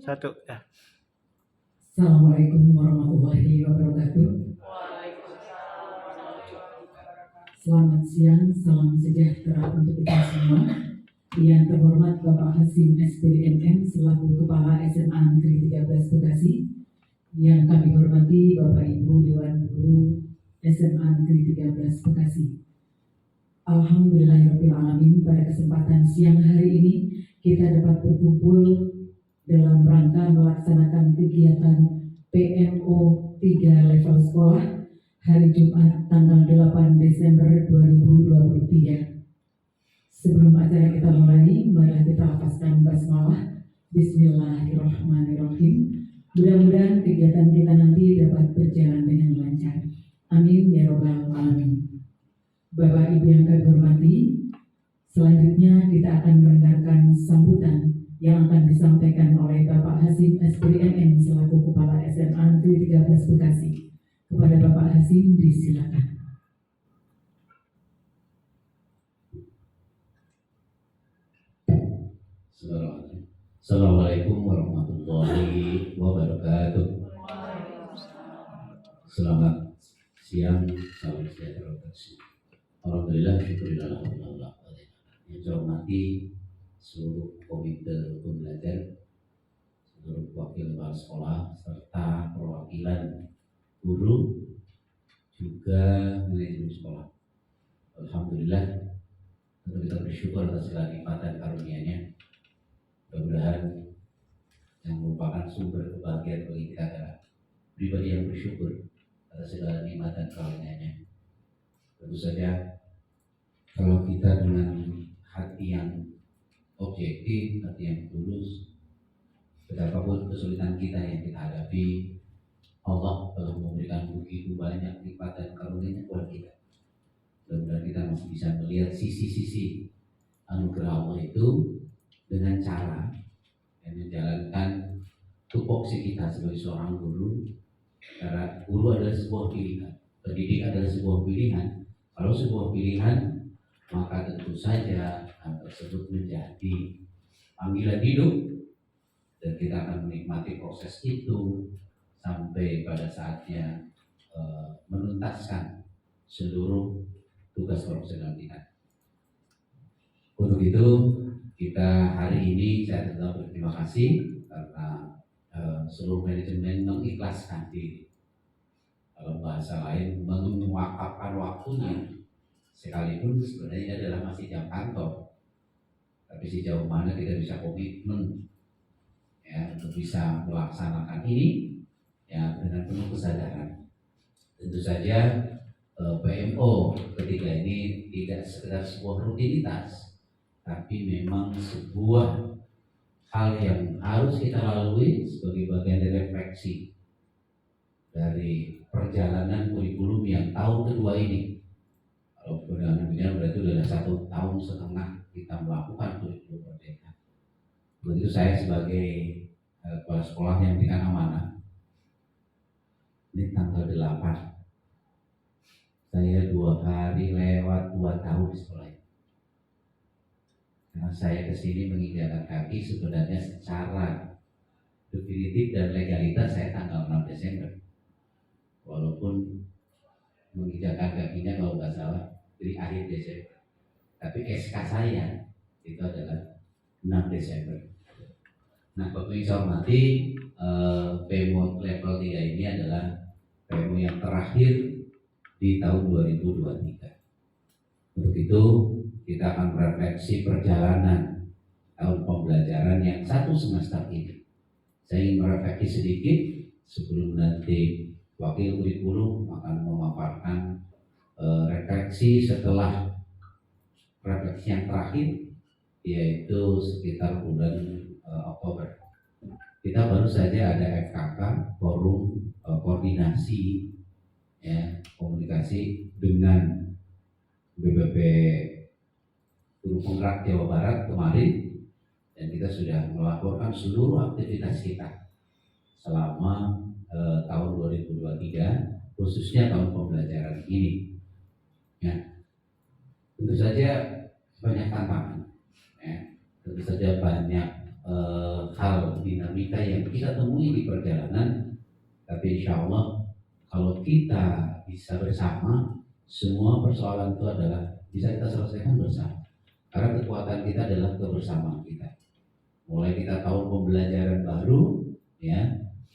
Satu ya. Assalamualaikum warahmatullahi wabarakatuh. Selamat siang, salam sejahtera untuk kita semua. Yang terhormat Bapak Hasim SPDMM selaku Kepala SMA Negeri 13 Bekasi. Yang kami hormati Bapak Ibu Dewan Guru SMA Negeri 13 Bekasi. Alhamdulillahirrahmanirrahim, pada kesempatan siang hari ini kita dapat berkumpul dalam rangka melaksanakan kegiatan PMO 3 level sekolah hari Jumat tanggal 8 Desember 2023. Sebelum acara kita mulai, mari kita hafazkan basmalah. Bismillahirrahmanirrahim. Mudah-mudahan kegiatan kita nanti dapat berjalan dengan lancar. Amin ya robbal alamin. Bapak Ibu yang kami hormati, selanjutnya kita akan mendengarkan sambutan yang akan disampaikan oleh Bapak Hasim SPDMM selaku Kepala SMA Negeri 13 Bekasi. Kepada Bapak Hasim disilakan. Assalamualaikum warahmatullahi wabarakatuh. Selamat siang, salam sejahtera. Alhamdulillah, syukurillah, alhamdulillah. Yang saya hormati seluruh komite pembelajar, seluruh wakil kepala sekolah, serta perwakilan guru, juga manajemen sekolah. Alhamdulillah, kita bersyukur atas segala nikmat dan karunia-Nya. Mudah-mudahan yang merupakan sumber kebahagiaan bagi kita adalah pribadi yang bersyukur atas segala nikmat dan karunia-Nya. Tentu saja kalau kita dengan hati yang objektif, hati yang tulus, betapapun kesulitan kita yang kita hadapi, Allah telah memberikan begitu banyak nikmat dan karunia-Nya buat kita. Mudah-mudahan kita masih bisa melihat sisi-sisi anugerah Allah itu dengan cara yang menjalankan tupoksi kita sebagai seorang guru. Karena guru adalah sebuah pilihan, pendidik adalah sebuah pilihan. Kalau sebuah pilihan, maka tentu saja hal tersebut menjadi panggilan hidup, dan kita akan menikmati proses itu sampai pada saatnya menuntaskan seluruh tugas profesional kita. Untuk itu kita hari ini saya tetap berterima kasih karena seluruh manajemen mengikhlaskan diri. Kalau bahasa lain, mewakafkan waktunya, sekalipun sebenarnya adalah masih jam kantor, tapi sejauh mana kita bisa komitmen ya untuk bisa melaksanakan ini ya dengan penuh kesadaran. Tentu saja PMO ketiga ini tidak sekedar sebuah rutinitas, tapi memang sebuah hal yang harus kita lalui sebagai bagian dari refleksi dari perjalanan kurikulum yang tahun kedua ini. Kalau perjalanan berarti sudah 1,5 tahun kita melakukan kurikulum merdeka. Begitu saya sebagai kepala sekolah yang diberikan amanah, ini tanggal 8, saya 2 hari lewat 2 tahun di sekolah ini. Karena saya kesini menginjakan kaki sebenarnya secara definitif dan legalitas saya tanggal 6 Desember. Walaupun menginjakan kakinya kalau nggak salah dari akhir Desember, tapi SK saya itu adalah 6 Desember. Nah, Bapak Ibu saya hormati, PMO level 3 ini adalah PMO yang terakhir di tahun 2023. Untuk itu kita akan merefleksi perjalanan tahun pembelajaran yang 1 semester ini. Saya ingin merefleksi sedikit sebelum nanti wakil kurikulum akan memaparkan refleksi setelah refleksi yang terakhir, yaitu sekitar bulan Oktober. Kita baru saja ada FKK, forum koordinasi ya, komunikasi dengan BPP Guru Penggerak Jawa Barat kemarin, dan kita sudah melaporkan seluruh aktivitas kita selama tahun 2023, khususnya tahun pembelajaran ini. Ya, tentu saja banyak tantangan, ya, tentu saja banyak hal dinamika dinamika yang kita temui di perjalanan. Tapi insya Allah kalau kita bisa bersama, semua persoalan itu adalah bisa kita selesaikan bersama. Karena kekuatan kita adalah kebersamaan kita. Mulai kita tahun pembelajaran baru, ya,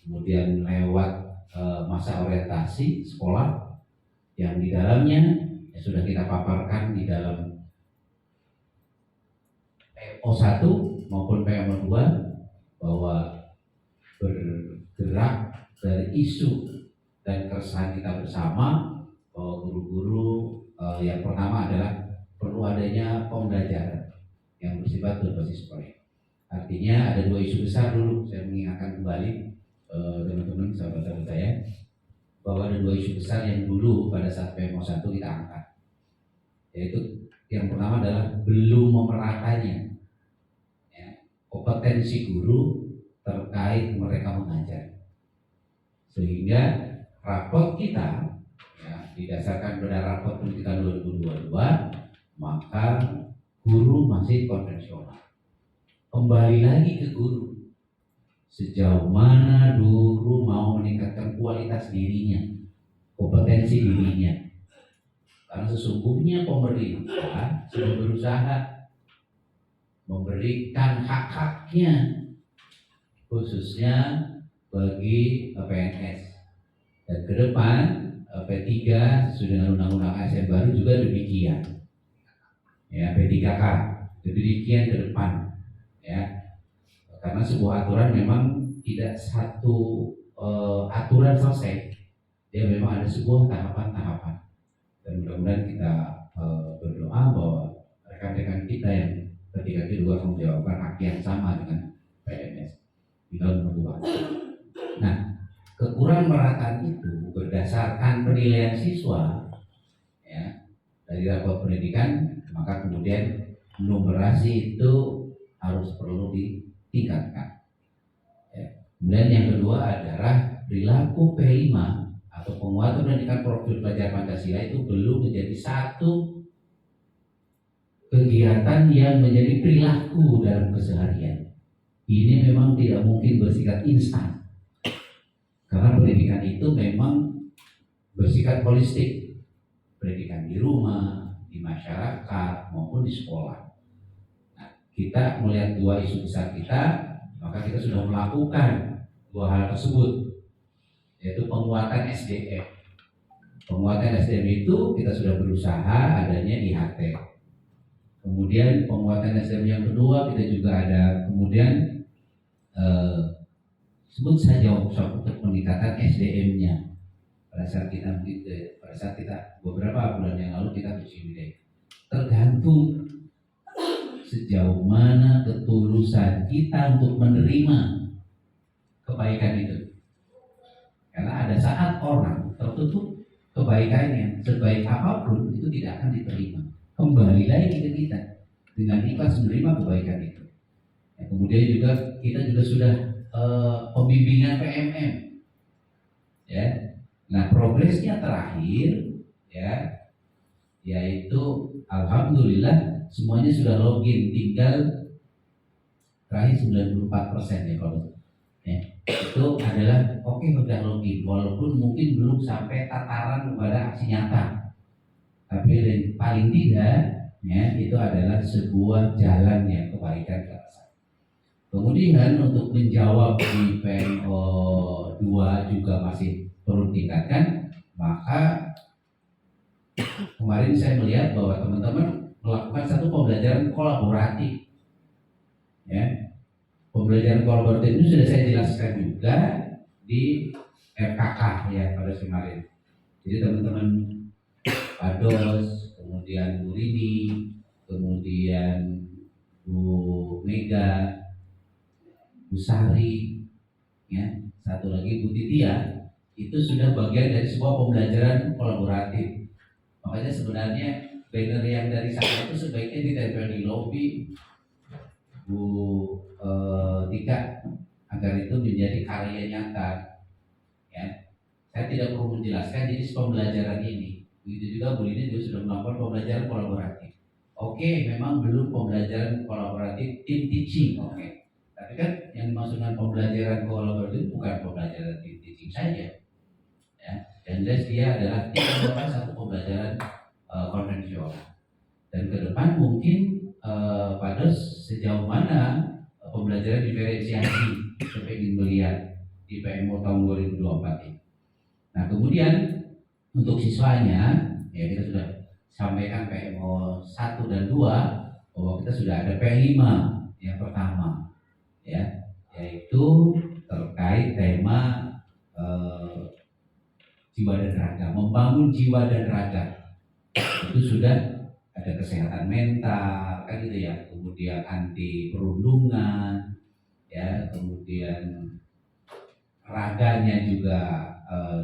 kemudian lewat masa orientasi sekolah yang di dalamnya sudah kita paparkan di dalam PO1 maupun PO2 bahwa bergerak dari isu dan keresahan kita bersama bahwa guru-guru yang pertama adalah perlu adanya pembelajaran yang bersifat berbasis proyek. Artinya ada dua isu besar dulu, saya mengingatkan kembali teman-teman sahabat-sahabat saya bahwa ada dua isu besar yang dulu pada saat PMO1 kita angkat, yaitu yang pertama adalah belum memeratanya kompetensi guru terkait mereka mengajar, sehingga rapot kita didasarkan pada rapot pendidikan 2022 maka guru masih konvensional. Kembali lagi ke guru, sejauh mana guru mau meningkatkan kualitas dirinya, kompetensi dirinya. Karena sesungguhnya pemerintah sudah berusaha memberikan hak-haknya khususnya bagi PNS, dan ke depan P3 sesuai dengan undang-undang ASN baru juga demikian, ya, P3K demikian ke depan, ya, karena sebuah aturan memang tidak satu aturan selesai, dia memang ada sebuah tahapan-tahapan, dan mudah-mudahan kita berdoa bahwa rekan-rekan kita yang ketika kedua menjawabkan hak yang sama dengan PNS tinggal menunggu waktu. Nah, kekurangan merataan itu berdasarkan penilaian siswa, ya, dari rapor pendidikan, maka kemudian numerasi itu harus perlu ditingkatkan. Ya. Kemudian yang kedua adalah perilaku P5 atau penguatan pendidikan profil pelajar Pancasila itu belum menjadi satu kegiatan yang menjadi perilaku dalam keseharian. Ini memang tidak mungkin bersifat instan, karena pendidikan itu memang bersifat holistik, pendidikan di rumah, di masyarakat maupun di sekolah. Nah, kita melihat dua isu besar kita, maka kita sudah melakukan dua hal tersebut, yaitu penguatan SDM. Penguatan SDM itu kita sudah berusaha adanya IHT. Kemudian penguatan SDM yang kedua kita juga ada kemudian sebut saja workshop untuk peningkatan SDM-nya. Pada saat kita beberapa bulan yang lalu kita bersih, tergantung sejauh mana ketulusan kita untuk menerima kebaikan itu. Karena ada saat orang tertutup kebaikannya, sebaik apapun itu tidak akan diterima. Kembali lagi ke kita dengan ikhlas menerima kebaikan itu. Ya, kemudian juga kita juga sudah pembimbingan PMM, ya. Nah, progresnya terakhir, ya, yaitu alhamdulillah semuanya sudah login, tinggal terakhir 94% ya kalau ya, itu adalah sudah login, walaupun mungkin belum sampai tataran kepada aksi nyata, tapi paling tidak ya itu adalah sebuah jalan yang kebaikan ke arah sana. Kemudian untuk menjawab di PMO 2 juga masih perlu tingkatkan, maka kemarin saya melihat bahwa teman-teman melakukan satu pembelajaran kolaboratif, ya. Pembelajaran kolaboratif itu sudah saya jelaskan juga di RKK ya pada kemarin. Jadi teman-teman Pak Dos, kemudian Bu Rini, kemudian Bu Mega, Bu Sari, ya, satu lagi Bu Titia, itu sudah bagian dari sebuah pembelajaran kolaboratif. Makanya sebenarnya banner yang dari sana itu sebaiknya ditempel di lobi Bu Tika agar itu menjadi karya nyata. Ya, saya tidak perlu menjelaskan jenis pembelajaran ini. Begitu juga Bu Lini juga sudah melakukan pembelajaran kolaboratif. Oke, memang belum pembelajaran kolaboratif team teaching, oke. Tapi kan yang dimaksud dengan pembelajaran kolaboratif bukan pembelajaran teaching saja, ya. Dan dia adalah satu pembelajaran konvensional. Dan ke depan mungkin pada sejauh mana pembelajaran diferensiasi kita ingin melihat di PMO tahun 2024 ini. Nah kemudian untuk siswanya ya kita sudah sampaikan PMO 1 dan 2 bahwa kita sudah ada P5 yang pertama ya, yaitu terkait tema jiwa dan raga, membangun jiwa dan raga. Itu sudah ada kesehatan mental kan gitu ya, kemudian anti perundungan ya, kemudian raganya juga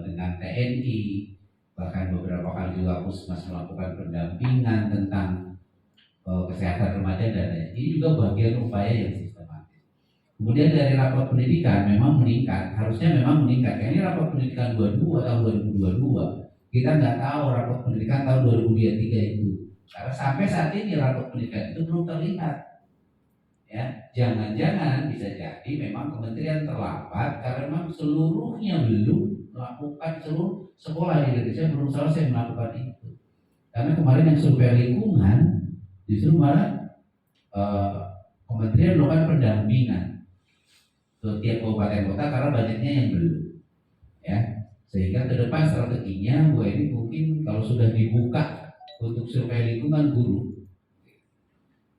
dengan TNI, bahkan beberapa kali juga Puskesmas melakukan pendampingan tentang kesehatan remaja dan lain. Ini juga bagian upaya yang sistematis. Kemudian dari rapor pendidikan memang meningkat, harusnya memang meningkat. Ini rapor pendidikan 22 tahun 2022. Kita nggak tahu rapor pendidikan tahun 2023 itu. Karena sampai saat ini rapor pendidikan itu belum terlihat. Ya, jangan-jangan bisa jadi memang kementerian terlambat karena memang seluruhnya belum melakukan, seluruh sekolah di Indonesia belum selesai melakukan itu. Karena kemarin yang survei lingkungan justru malah kementerian melakukan pendampingan ke tiap kabupaten kota karena banyaknya yang belum, ya. Sehingga ke depan strateginya Bu ini mungkin kalau sudah dibuka untuk survei lingkungan guru,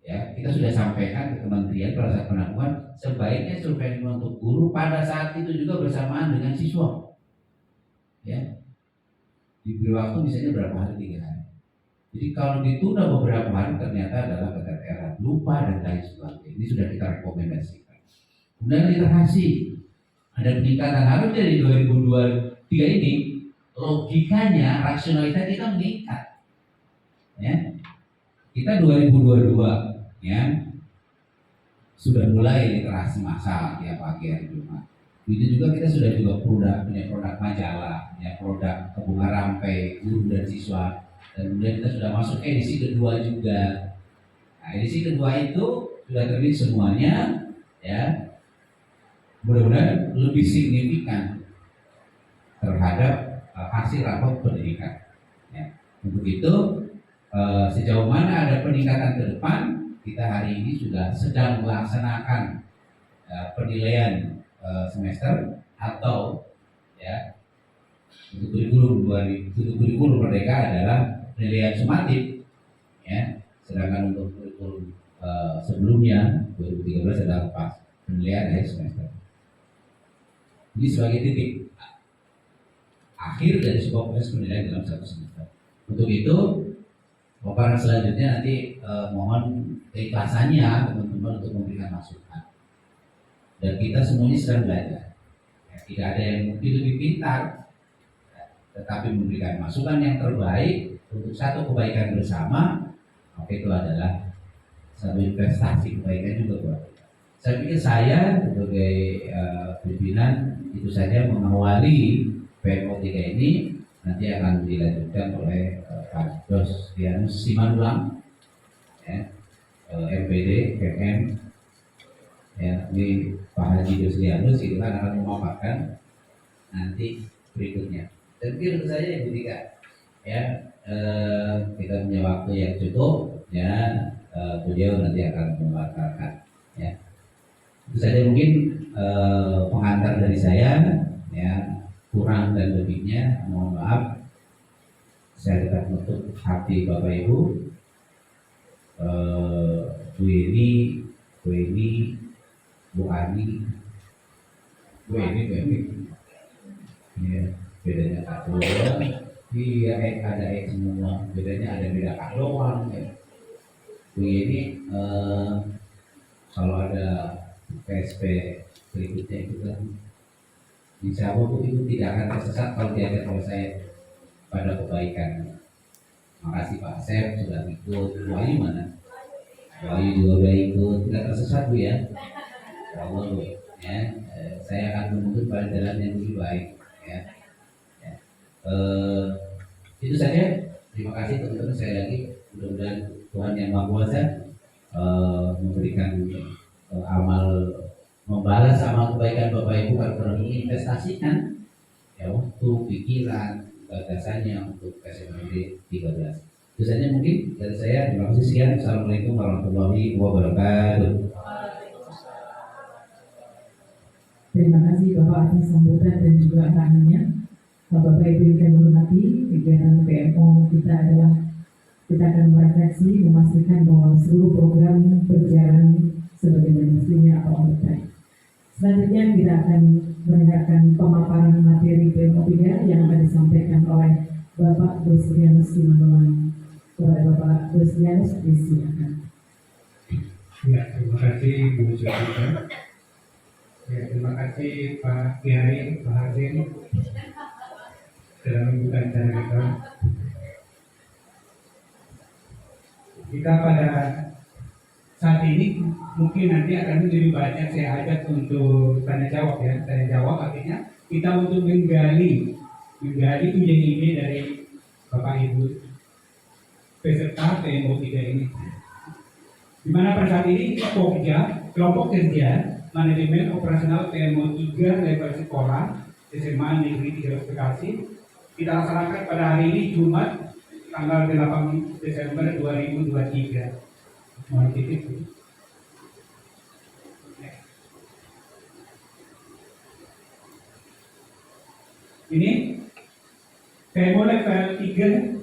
ya kita sudah sampaikan ke kementerian pada saat penangguhan sebaiknya survei untuk guru pada saat itu juga bersamaan dengan siswa, ya diberi waktu misalnya berapa hari, 3 hari. Jadi kalau ditunda beberapa hari ternyata adalah keteteran, lupa dan lain sebagainya. Ini sudah kita rekomendasikan. Kemudian literasi ada peningkatan, harus dari 2023 ini logikanya rasionalitas kita meningkat, ya kita 2022 ya sudah mulai literasi massal tiap pagi hari Jumat. Itu juga kita sudah punya produk majalah, punya produk bunga rampai guru dan siswa, dan kemudian kita sudah masuk edisi kedua juga. Nah edisi kedua itu sudah terbit semuanya, ya mudah-mudahan lebih signifikan terhadap hasil rapor pendidikan. Ya. Untuk itu sejauh mana ada peningkatan ke depan, kita hari ini sudah sedang melaksanakan penilaian semester atau ya untuk kurikulum merdeka adalah penilaian sumatif, ya. Sedangkan untuk kurikulum sebelumnya 2013 adalah pas penilaian akhir semester. Ini sebagai titik akhir dari sebuah proses penilaian dalam satu semester. Untuk itu paparan selanjutnya nanti mohon keikhlasannya teman-teman untuk memberikan masukan. Dan kita semuanya sedang belajar. Ya, tidak ada yang mungkin lebih pintar, ya, tetapi memberikan masukan yang terbaik untuk satu kebaikan bersama. Maka itu adalah satu investasi kebaikan juga buat kita. Saya pikir saya sebagai pimpinan itu saja mengawali PMO 3 ini, nanti akan dilanjutkan oleh Pak Dos Dianus Simanulang, ya, MPD, KM, ya, ini Pak Haji Dos Dianus itu kan akan memaparkan nanti berikutnya. Dan menurut saya yang ketiga, ya kita punya waktu yang cukup, ya beliau nanti akan memaparkan, ya. Itu saja mungkin pengantar dari saya, ya kurang dan lebihnya mohon maaf. Saya tetap menutup hati Bapak Ibu, Bu Eni, Bu Ani, ya, bedanya satu doang. Iya, ada semua, bedanya ada beda kak doang. Ya. Bu Eni, kalau ada PSP berikutnya itu kan, insya Allah Bu itu tidak akan tersesat kalau diajak oleh saya pada kebaikan. Makasih Pak Sep sudah ikut. Wahyu mana? Wahyu juga udah ikut. Tidak tersesat Bu ya. Allah Bu. Ya, saya akan menuntut pada jalan yang lebih baik. Ya. Ya. Itu saja. Terima kasih teman-teman. Saya lagi mudah-mudahan Tuhan yang Maha Kuasa memberikan amal membalas amal kebaikan Bapak Ibu kalau menginvestasikan ya waktu, pikiran, gagasannya untuk SMAD 13. Itu saja mungkin dari saya. Terima kasih sekian. Assalamualaikum warahmatullahi wabarakatuh. Terima kasih Bapak atas sambutan dan juga arahannya. Bapak Ibu yang kami hormati, kegiatan PMO kita adalah kita akan merefleksi, memastikan bahwa seluruh program berjalan sebagaimana mestinya atau on track. Selanjutnya kita akan mendengarkan pemaparan materi PMO 3 yang akan disampaikan oleh Bapak Ruslianus Simandoan. Kepada Bapak Ruslianus, disilakan. Ya, terima kasih Bu Zulkifli. Ya, terima kasih Pak Kiai, Pak Hazim dalam membuka acara kita. Kita pada saat ini mungkin nanti akan lebih banyak saya ajak untuk tanya jawab ya. Tanya jawab artinya kita untuk menggali ide-ide dari Bapak Ibu peserta PMO 3 ini. Di mana pada saat ini kelompok kerja manajemen operasional PMO 3 level sekolah SMA Negeri 3 Bekasi kita laksanakan pada hari ini Jumat tanggal 8 Desember 2023. Mohon titip. Ini PMO level 3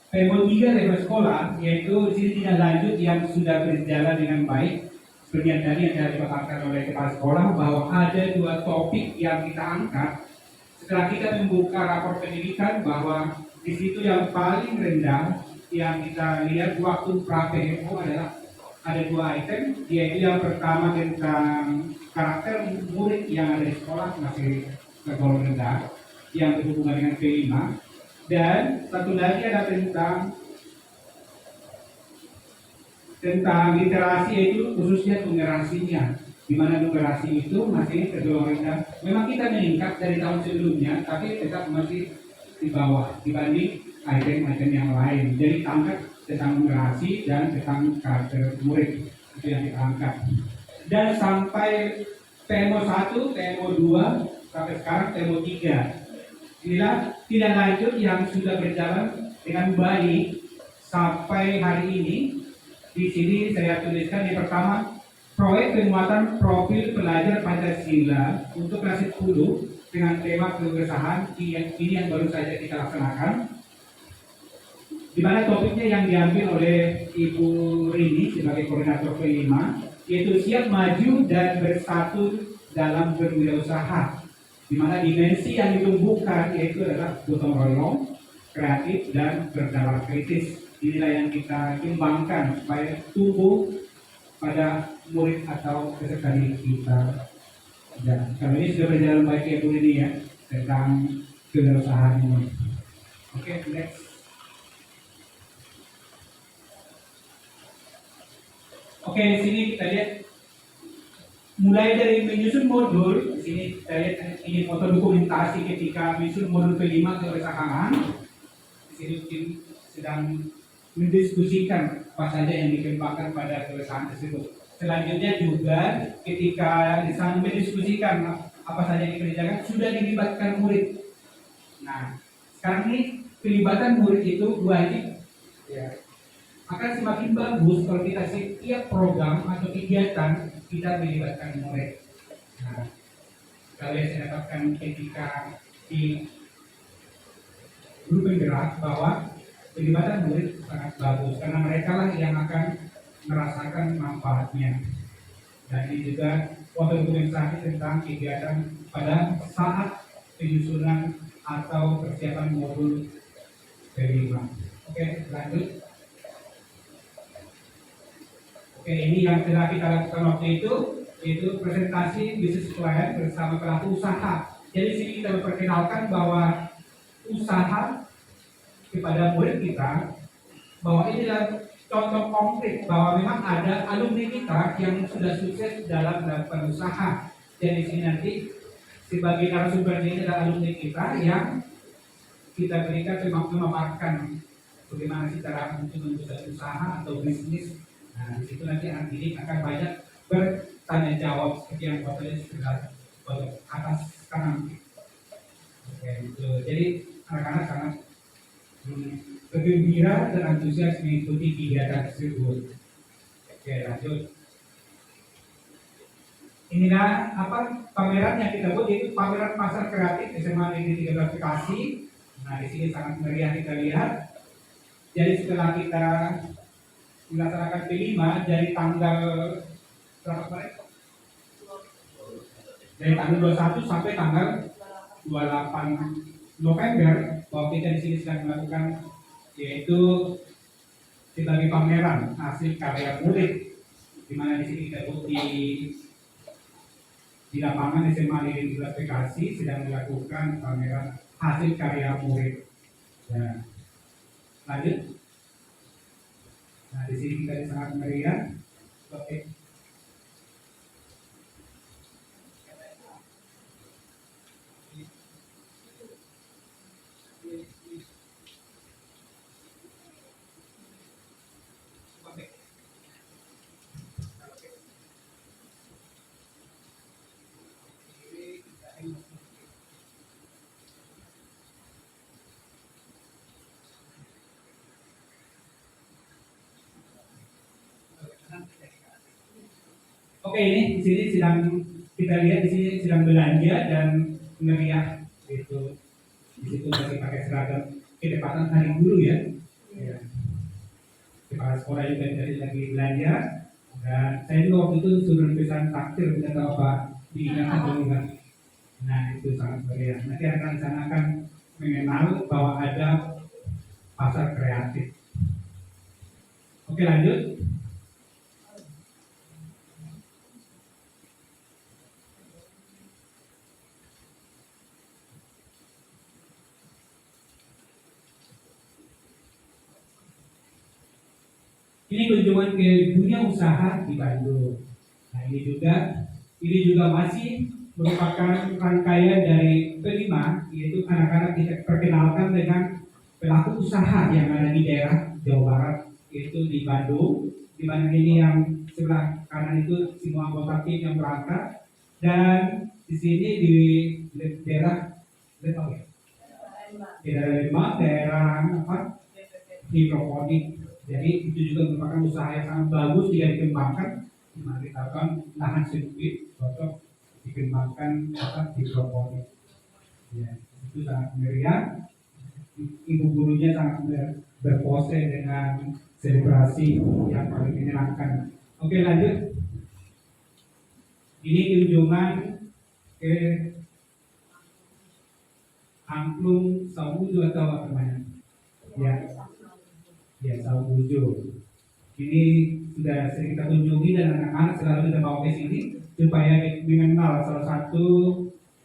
PMO 3 level sekolah, yaitu sini tindak lanjut yang sudah berjalan dengan baik. Seperti yang tadi yang dipaparkan oleh kepala sekolah bahwa ada 2 topik yang kita angkat. Setelah kita membuka rapor pendidikan bahwa di situ yang paling rendah yang kita lihat waktu pra PMO adalah ada 2 item, yaitu yang pertama tentang karakter murid yang ada di sekolah masih tergolong rendah, yang berhubungan dengan P5. Dan satu lagi ada tentang literasi, yaitu khususnya numerasinya, di mana numerasi itu masih tergolong rendah. Memang kita meningkat dari tahun sebelumnya, tapi tetap masih di bawah dibanding item-item yang lain. Jadi angkat tentang numerasi dan tentang karakter murid itu yang kita angkat. Dan sampai PMO 1, PMO 2, sampai sekarang PMO 3. Inilah tidak lanjut yang sudah berjalan dengan baik sampai hari ini. Di sini saya tuliskan yang pertama, proyek penguatan profil pelajar Pancasila untuk kelas 10 dengan tema kebersamaan ini yang baru saja kita laksanakan. Di mana topiknya yang diambil oleh Ibu Rini sebagai koordinator P5, yaitu siap maju dan bersatu dalam berwirausaha. Di mana dimensi yang ditumbuhkan yaitu adalah gotong royong, kreatif, dan bernalar kritis. Inilah yang kita kembangkan supaya tumbuh pada murid atau peserta didik kita. Dan kalau ini sudah berjalan baik ya Bu Rini ya, tentang kewirausahaan ini. Oke, next. Oke, di sini kita lihat mulai dari menyusun modul. Di sini kita lihat ini foto dokumentasi ketika menyusun modul P5 kewirausahaan. Di sini tim sedang mendiskusikan apa saja yang dikembangkan pada kewirausahaan tersebut. Selanjutnya juga ketika di sana mendiskusikan apa saja yang dikerjakan sudah dilibatkan murid. Nah, sekarang ini pelibatan murid itu wajib ya, akan semakin bagus kalau kita setiap program atau kegiatan kita melibatkan murid. Nah, kalau yang saya dapatkan ketika di grup penggerak bahwa pelibatan murid sangat bagus karena mereka lah yang akan merasakan manfaatnya. Dan ini juga foto dokumentasi tentang kegiatan pada saat penyusunan atau persiapan modul P5. Oke, lanjut. Oke, ini yang telah kita lakukan waktu itu, yaitu presentasi bisnis plan bersama pelaku usaha. Jadi sini kita memperkenalkan bahwa usaha kepada murid kita, bahwa ini adalah contoh konkret bahwa memang ada alumni kita yang sudah sukses dalam melakukan usaha. Jadi sini nanti sebagai narasumber ini adalah alumni kita yang kita berikan memaparkan bagaimana sih cara untuk membuat usaha atau bisnis. Nah, di situ nanti anak didik akan banyak bertanya tanya jawab seperti yang fotonya sebelah pojok atas kanan. Oke, gitu. Jadi anak-anak sangat bergembira dan antusias mengikuti kegiatan tersebut. Oke, lanjut. Inilah apa pameran yang kita buat, yaitu pameran pasar kreatif SMA Negeri 13 Bekasi. Nah, di sini sangat meriah kita lihat. Jadi setelah kita melaksanakan P5 dari tanggal berapa kemarin? Dari tanggal 21 sampai tanggal 28 November, bahwa kita di sini sedang melakukan yaitu sebagai pameran hasil karya murid, di mana di sini kita buat di lapangan SMA Negeri 13 Bekasi sedang melakukan pameran hasil karya murid. Ya. Lanjut. Nah, di sini kita sangat meriah. Oke. Oke, ini di sini sedang kita lihat di sini sedang belanja dan meriah itu. Di situ masih pakai seragam ketepatan hari guru ya. Ya. Kepala sekolah juga dari lagi belanja, dan saya juga waktu itu suruh pesan takdir, tidak tahu apa diingatkan atau enggak. Nah, itu sangat meriah. Nanti akan sana akan mengenal bahwa ada pasar kreatif. Oke, lanjut. Ini kunjungan ke dunia usaha di Bandung. Nah, ini juga masih merupakan rangkaian dari P5, yaitu anak-anak kita perkenalkan dengan pelaku usaha yang ada di daerah Jawa Barat, yaitu di Bandung, di mana ini yang sebelah kanan itu semua anggota tim yang berangkat, dan di sini di daerah Lembang, daerah apa? Hidroponik. Jadi itu juga merupakan usaha yang sangat bagus jika dikembangkan. Nah, kita akan lahan sempit cocok dikembangkan apa hidroponik. Ya, itu sangat meriah. Ibu gurunya sangat berpose dengan selebrasi yang paling menyenangkan. Oke, lanjut. Ini kunjungan ke Angklung Saubujo atau apa namanya? Ya, Saubujo. Ini sudah sering kita kunjungi dan anak-anak selalu kita bawa ke sini supaya mengenal salah satu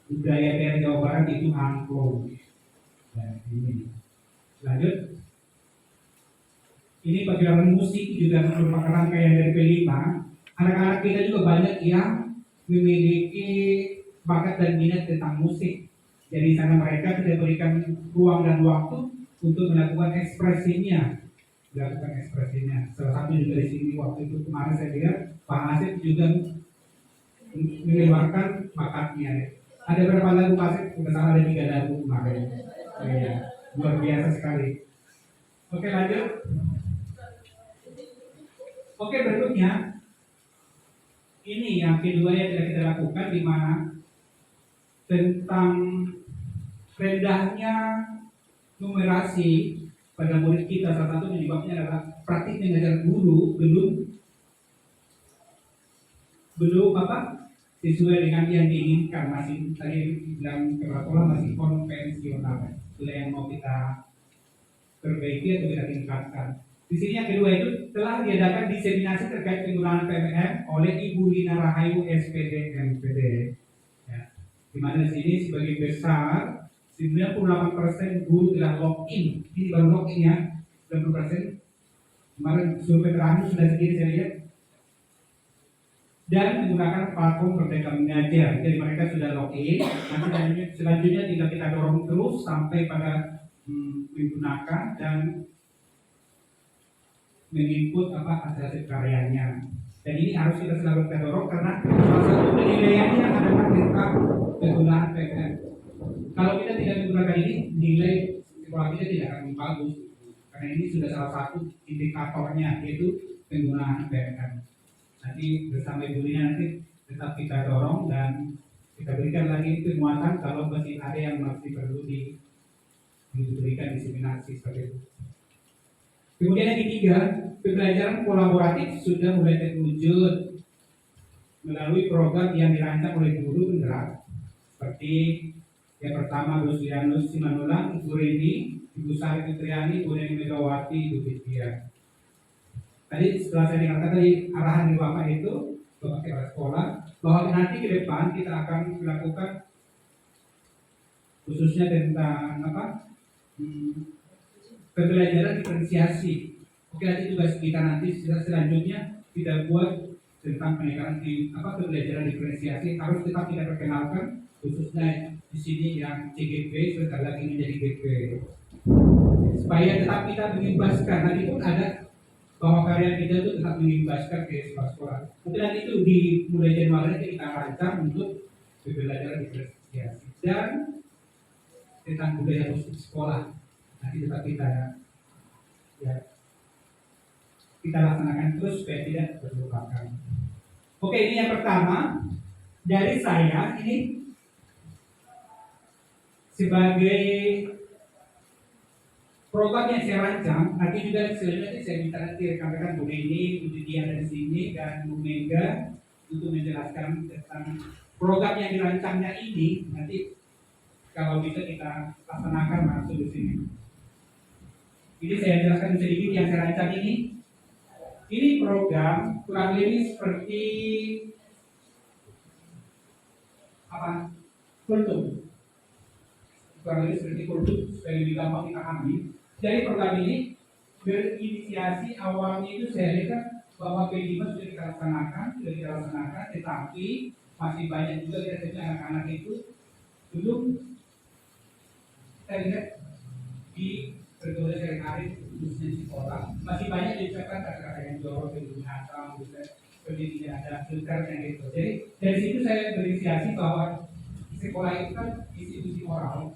budaya daerah Jawa Barat, itu angklung. Nah, ini. Lanjut. Ini pagelaran musik juga merupakan rangkaian dari P5. Anak-anak kita juga banyak yang memiliki bakat dan minat tentang musik. Jadi sana mereka tidak berikan ruang dan waktu untuk melakukan ekspresinya. Salah satu juga di sini waktu itu kemarin saya lihat Pak Asep juga mengeluarkan bakatnya. Ada berapa lagu Pak Asep? Sudah salah, ada 3 lagu kemarin. Ya, luar biasa sekali. Oke, lanjut. Oke, berikutnya ini yang kedua yang tidak kita lakukan, di mana tentang rendahnya numerasi pada murid kita. Salah satu penyebabnya adalah praktik mengajar guru belum apa sesuai dengan yang diinginkan, masih tadi bilang kepala sekolah masih konvensional. Itulah yang mau kita perbaiki atau kita tingkatkan. Di sini yang kedua itu telah diadakan diseminasi terkait penggunaan PMM oleh Ibu Lina Rahayu SPD MPD. Ya. Di mana di sini sebagian besar 98% guru telah login. Ini baru login ya, 90%. Kemarin survei terakhir sudah sedikit saya lihat. Dan menggunakan platform Merdeka Mengajar. Jadi mereka sudah login. Nanti selanjutnya tinggal kita dorong terus sampai pada menggunakan dan menginput apa hasil karyanya. Dan ini harus kita selalu kita dorong karena penggunaan PPM. Kalau kita tidak menggunakan ini, nilai sekolah kita tidak akan bagus. Karena ini sudah salah satu indikatornya, yaitu penggunaan PPM. Nanti bersama Ibu Lina nanti tetap kita dorong dan kita berikan lagi penguatan kalau masih ada yang masih perlu diberikan diseminasi seperti itu. Kemudian yang ketiga, pembelajaran kolaboratif sudah mulai terwujud melalui program yang dirancang oleh guru penggerak seperti yang pertama Lucianus Simanulang, Ibu Rini, Ibu Sari Fitriani, Ibu Neni Megawati, Ibu Fitria. Tadi setelah saya dengarkan tadi arahan di Bapak itu, Bapak kepala sekolah, bahwa nanti ke depan kita akan melakukan khususnya tentang apa? Pembelajaran diferensiasi. Oke, nanti tugas kita nanti selanjutnya kita buat tentang penekanan di pembelajaran diferensiasi harus tetap kita perkenalkan khususnya di sini yang CGP sebentar lagi menjadi GP supaya tetap kita mengimbaskan. Nanti pun ada bahwa karya kita itu tetap mengimbaskan ke sekolah. Mungkin nanti itu di mulai Januari kita rancang untuk pembelajaran diferensiasi dan tentang budaya musik sekolah. Nanti tetap kita kita laksanakan terus supaya tidak terlupakan. Oke, ini yang pertama dari saya ini sebagai program yang saya rancang. Nanti juga selanjutnya saya minta nanti rekan-rekan Bu Neni, Bu Didi yang ada di sini dan Bu Mega untuk menjelaskan tentang program yang dirancangnya ini. Nanti kalau bisa kita laksanakan langsung di sini. Ini saya jelaskan sedikit yang saya rancang ini. Ini program kurang lebih seperti apa? Kultum. Kurang lebih seperti kultum supaya lebih gampang dipahami. Jadi program ini berinisiasi awalnya itu saya lihat bahwa P5 sudah kita laksanakan, tetapi masih banyak juga kita anak-anak itu belum saya lihat di pergaulan sehari-hari khususnya di sekolah masih banyak diucapkan kata-kata yang jorok, binatang, seperti tidak ada filter yang gitu. Jadi dari situ saya berinisiasi bahwa sekolah itu kan institusi moral.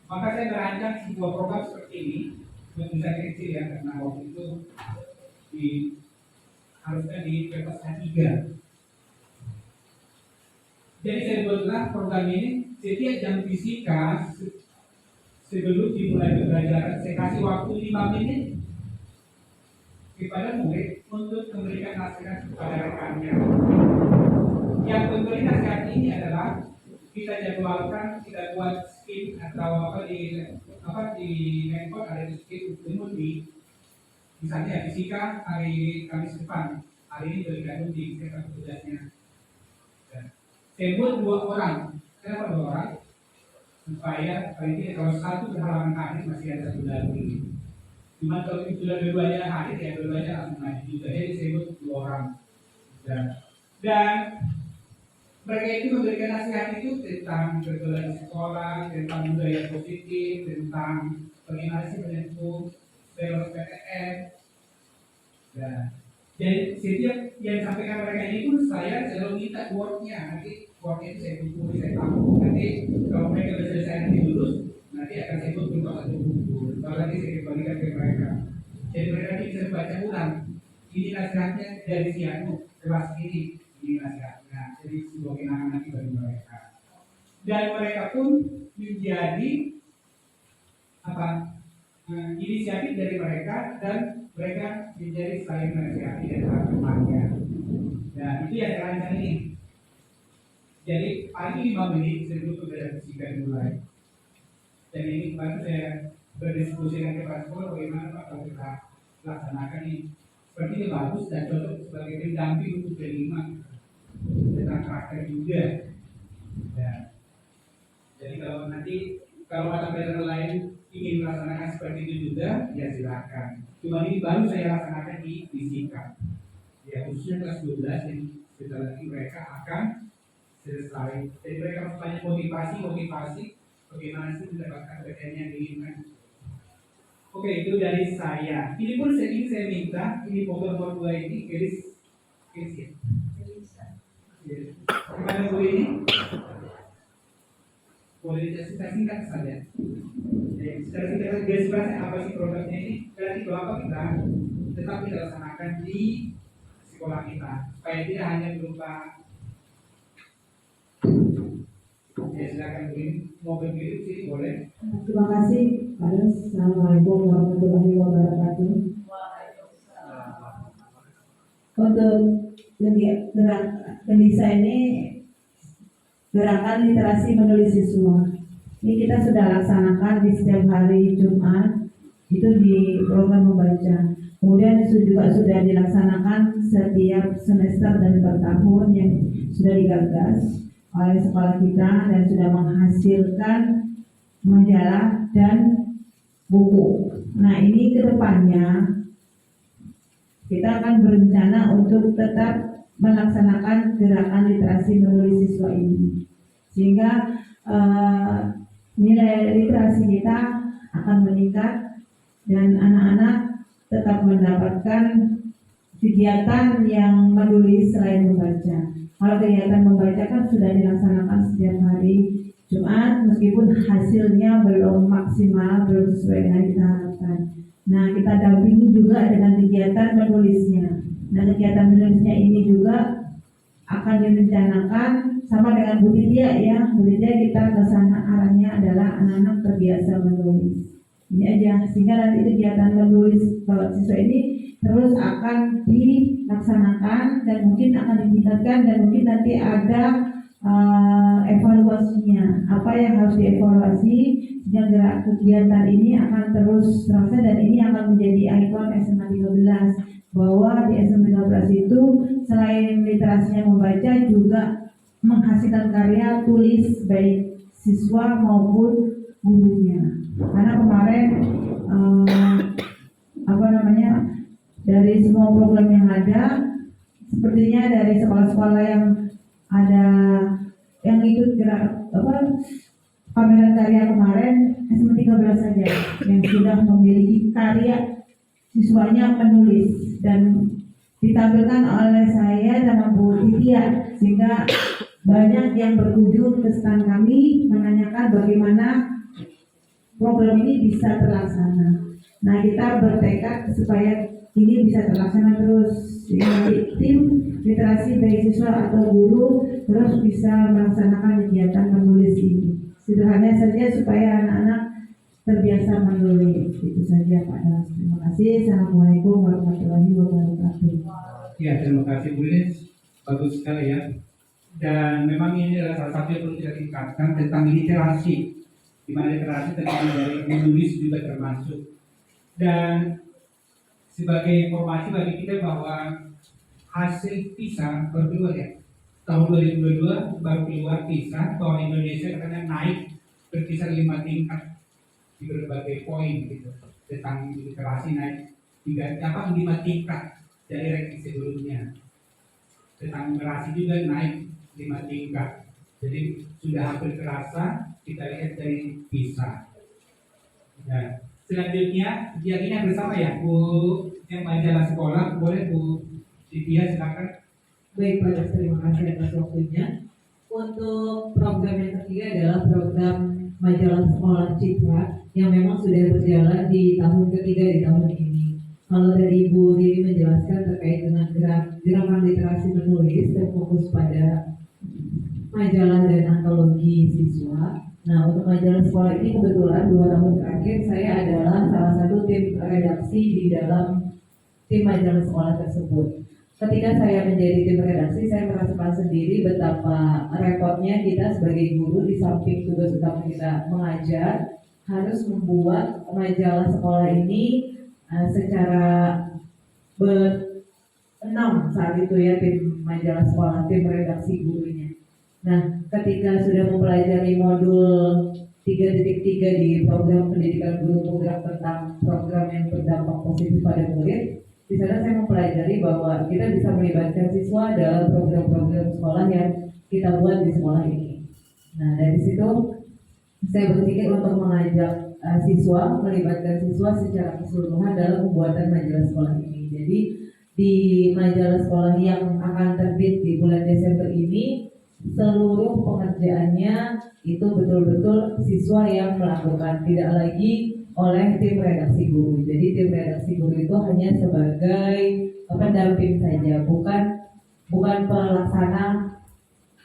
Maka saya merancang sebuah program seperti ini, bisa kecil ya karena waktu itu harusnya di kertas A3. Jadi saya buatlah program ini setiap jam fisika sebelum dimulai pembelajaran, saya kasih waktu 5 menit kepada murid untuk memberikan nasihat kepada rekannya. Yang memberi nasihat ini adalah kita jadwalkan, kita buat skip atau di handphone ada di skip untuk misalnya fisika hari Kamis depan, hari ini bergabung di sekitar tugasnya. Saya buat 2 orang, kenapa 2 orang? Supaya paling tidak kalau satu berhalangan hadir masih ada satu lagi. Cuma kalau itu sudah dua-duanya hadir ya dua-duanya langsung hadir juga. Jadi saya buat 2 orang. Dan mereka itu memberikan nasihat itu tentang pergaulan di sekolah, tentang budaya positif, tentang bagaimana sih menempuh jalur PTN. Dan setiap yang disampaikan mereka ini pun saya selalu minta wordnya. Nanti wordnya itu saya kumpul, saya tampung. Nanti kalau mereka sudah selesai nanti lulus, nanti akan saya buat berupa satu buku. Lalu nanti saya kembalikan ke mereka. Jadi mereka bisa baca ulang. Ini nasihatnya dari Sianu kelas ini nasihatnya. Jadi sebuah kenangan nanti bagi mereka. Dan mereka pun menjadi inisiatif dari mereka dan mereka menjadi saling menasihati dan teman-temannya. Nah itu yang saya rancang ini. Jadi pagi 5 menit sebelum pembelajaran fisika dimulai. Dan ini kemarin saya berdiskusi dengan kepala sekolah bagaimana Pak kalau kita laksanakan ini. Seperti ini bagus dan cocok sebagai pendamping untuk P5 tentang karakter juga. Ya. Jadi kalau ada pelajaran lain ingin melaksanakan seperti itu juga, ya silakan. Cuma ini baru saya laksanakan di fisika. Ya khususnya kelas 12 yang sebentar lagi mereka akan selesai. Jadi mereka harus banyak motivasi bagaimana sih mendapatkan PTN yang diinginkan. Oke, itu dari saya. Ini pun saya minta ini foto nomor 2 ini garis ya. Gimana Bu ini? Boleh kita singkat saja. Secara singkat garis besarnya apa sih programnya ini? Dari apa kita tetap kita laksanakan di sekolah kita supaya tidak hanya berupa ya silakan beri mau berdiri sini boleh. Terima kasih. Assalamualaikum warahmatullahi wabarakatuh. Untuk gerak Kendisa ini gerakan literasi menulis siswa. Ini kita sudah laksanakan di setiap hari Jumat itu di program membaca. Kemudian itu juga sudah dilaksanakan setiap semester dan per tahun yang sudah digagas oleh sekolah kita dan sudah menghasilkan majalah dan buku. Nah ini kedepannya kita akan berencana untuk tetap melaksanakan gerakan literasi menulis siswa ini, sehingga nilai literasi kita akan meningkat dan anak-anak tetap mendapatkan kegiatan yang menulis selain membaca. Kalau kegiatan membaca kan sudah dilaksanakan setiap hari Jumat, meskipun hasilnya belum maksimal, belum sesuai dengan kita harapkan. Nah, kita dampingi juga dengan kegiatan menulisnya. Nah, kegiatan menulisnya ini juga akan direncanakan sama dengan Bu Titia ya. Bu Titia kita ke sana arahnya adalah anak-anak terbiasa menulis. Ini aja, sehingga nanti kegiatan menulis siswa ini terus akan dilaksanakan dan mungkin akan ditingkatkan dan mungkin nanti ada evaluasinya, apa yang harus dievaluasi sehingga kegiatan ini akan terus terasa dan ini akan menjadi ikon SMA 13 bahwa di SMA 13 itu selain literasinya membaca juga menghasilkan karya tulis baik siswa maupun gurunya. Karena kemarin dari semua program yang ada sepertinya dari sekolah-sekolah yang ada yang ikut gerak pameran karya kemarin SMA 13 saja yang sudah memiliki karya siswanya menulis dan ditampilkan oleh saya sama Bu Titia, sehingga banyak yang berkunjung ke stand kami menanyakan bagaimana program ini bisa terlaksana. Nah, kita bertekad supaya ini bisa terlaksana terus. Jadi tim literasi baik siswa atau guru terus bisa melaksanakan kegiatan menulis ini. Sederhana saja supaya anak-anak terbiasa menulis. Itu saja Pak Das. Terima kasih. Assalamualaikum warahmatullahi wabarakatuh. Ya, terima kasih Bu Lilis. Bagus sekali ya. Dan memang ini adalah salah satu yang perlu kita tingkatkan tentang literasi, di mana literasi tentang dari menulis juga termasuk. Dan sebagai informasi bagi kita bahwa hasil PISA baru keluar ya, tahun 2022 baru keluar PISA bahwa Indonesia akan naik berkisar 5 tingkat di berbagai poin gitu tentang literasi naik 5 tingkat dari ranking sebelumnya. Tentang literasi juga naik 5 tingkat. Jadi sudah hampir terasa kita lihat dari PISA. Nah, selanjutnya kegiatannya bersama ya Bu, yang majalah sekolah boleh Bu Titia silakan. Baik Pak Das, terima kasih atas waktunya. Untuk program yang ketiga adalah program majalah sekolah Citra yang memang sudah berjalan di tahun ketiga di tahun ini. Kalau dari Ibu Riri menjelaskan terkait dengan gerakan literasi menulis terfokus pada majalah dan antologi siswa. Nah, untuk majalah sekolah ini kebetulan 2 tahun terakhir saya adalah salah satu tim redaksi di dalam tim majalah sekolah tersebut. Ketika saya menjadi tim redaksi, saya merasakan sendiri betapa repotnya kita sebagai guru di samping tugas utama kita mengajar, harus membuat majalah sekolah ini secara berenam saat itu ya, tim majalah sekolah, tim redaksi gurunya. Nah, ketika sudah mempelajari modul 3.3 di program pendidikan guru penggerak tentang program yang berdampak positif pada murid, di sana saya mempelajari bahwa kita bisa melibatkan siswa dalam program-program sekolah yang kita buat di sekolah ini. Nah, dari situ saya berpikir untuk mengajak siswa, melibatkan siswa secara keseluruhan dalam pembuatan majalah sekolah ini. Jadi di majalah sekolah yang akan terbit di bulan Desember ini, seluruh pengerjaannya itu betul-betul siswa yang melakukan, tidak lagi oleh tim redaksi guru. Jadi tim redaksi guru itu hanya sebagai pendamping saja, bukan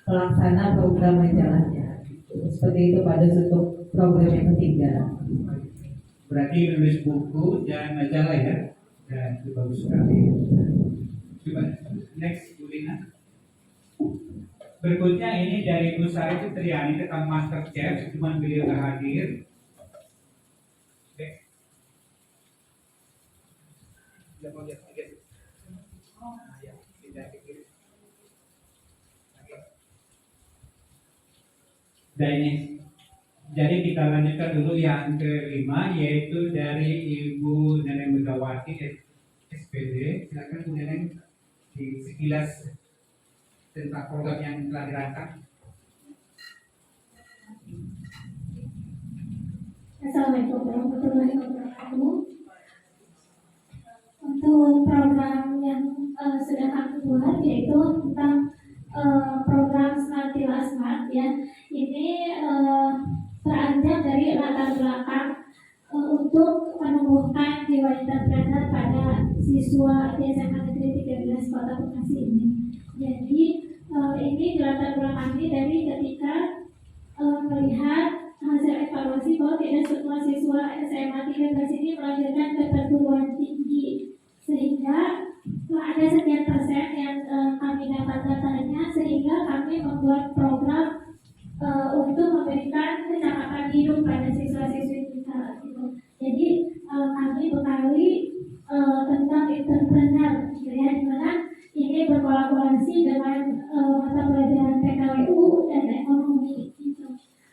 pelaksana program majalahnya. Seperti itu pada untuk program yang ketiga. Berarti menulis buku dan majalah ya, dan itu bagus sekali. Coba next Bu Lina. Berikutnya ini dari Bu Sari Fitriani tentang MasterChef, cuman beliau nggak hadir. Oke. Ya, mau lihat sedikit. Ah, ya, tidak pikir. Oke. Dan ini, jadi kita lanjutkan dulu yang kelima, yaitu dari Ibu Neneng Megawati SPD. Silakan Bu Neneng di sekilas tentang program yang telah dirancang. Assalamualaikum warahmatullahi wabarakatuh. Untuk program yang sudah kami buat yaitu tentang program Smartila Smart ya. Ini beranjak dari latar belakang untuk menumbuhkan jiwa entrepreneur pada siswa di SMA Negeri 13 Kota Bekasi ini. Jadi ini latar belakangi dari ketika melihat hasil evaluasi bahwa tidak semua siswa SMA 13 ini melanjutkan ke perguruan tinggi, sehingga ada sekian persen yang kami dapat datanya, sehingga kami membuat program untuk memberikan kecakapan hidup pada siswa-siswi kita gitu. Jadi kami bekali tentang entrepreneur gitu ya, dimana ini berkolaborasi dengan mata pelajaran PKWU dan ekonomi gitu.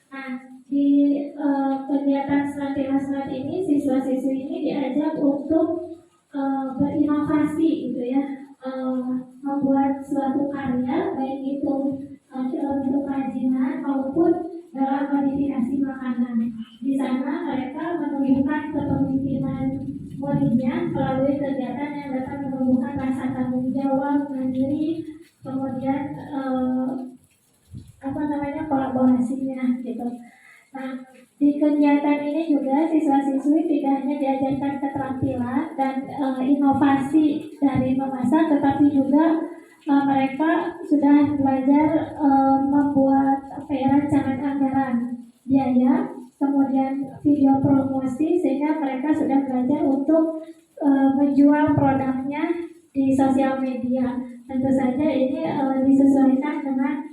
Nah, di kegiatan Smartila Smart ini siswa-siswi ini diajak untuk berinovasi gitu ya, membuat suatu karya baik itu dalam bentuk kerajinan maupun dalam modifikasi makanan. Di sana mereka menunjukkan kepemimpinan muridnya melalui kegiatan yang dapat menumbuhkan rasa tanggung jawab, mandiri, kemudian kolaborasinya gitu. Nah, di kegiatan ini juga siswa-siswi tidak hanya diajarkan keterampilan dan inovasi dari memasak, tetapi juga mereka sudah belajar membuat rancangan anggaran biaya, kemudian video promosi, sehingga mereka sudah belajar untuk menjual produknya di sosial media. Tentu saja ini disesuaikan dengan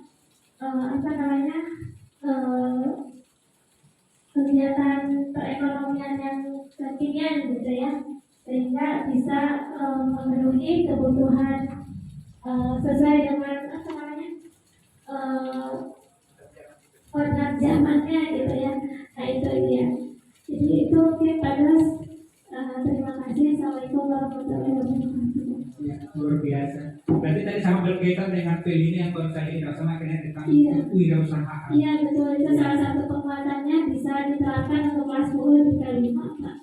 kegiatan perekonomian yang kekinian gitu ya, sehingga bisa memenuhi kebutuhan sesuai dengan organ zamannya gitu ya. Nah itu dia. Jadi itu mungkin pada terima kasih. Assalamualaikum warahmatullahi wabarakatuh. Ya, luar biasa. Berarti tadi sama berkaitan dengan PIL ini yang baru saja dilaksanakan tentang wirausahaan. Iya betul, itu salah satu penguatannya bisa diterapkan untuk kelas 10 di kelima Pak.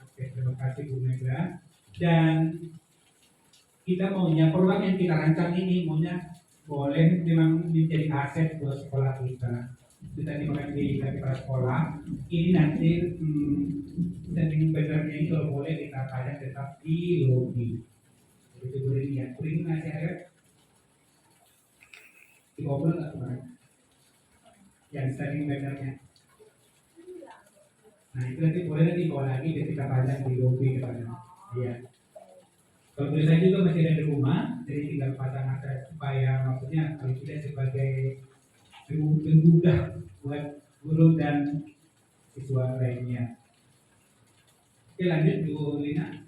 Oke, terima kasih Bu Mega. Dan kita maunya program yang kita rancang ini maunya boleh memang menjadi aset buat sekolah kita. Kita dimakan di kepala sekolah. Ini nanti setting benernya ini kalau boleh kita pajak tetap di lobi. Itu boleh ya. Kuring ngasih air. Dikobrol nggak kemarin? Yang setting benernya. Nah itu nanti boleh dibawa lagi ketika pajak di lobi kepada. Iya. Kalau saya juga masih ada di rumah, jadi tinggal pasang aja supaya maksudnya kalau tidak sebagai penggugah buat guru dan siswa lainnya. Oke lanjut Bu Lina.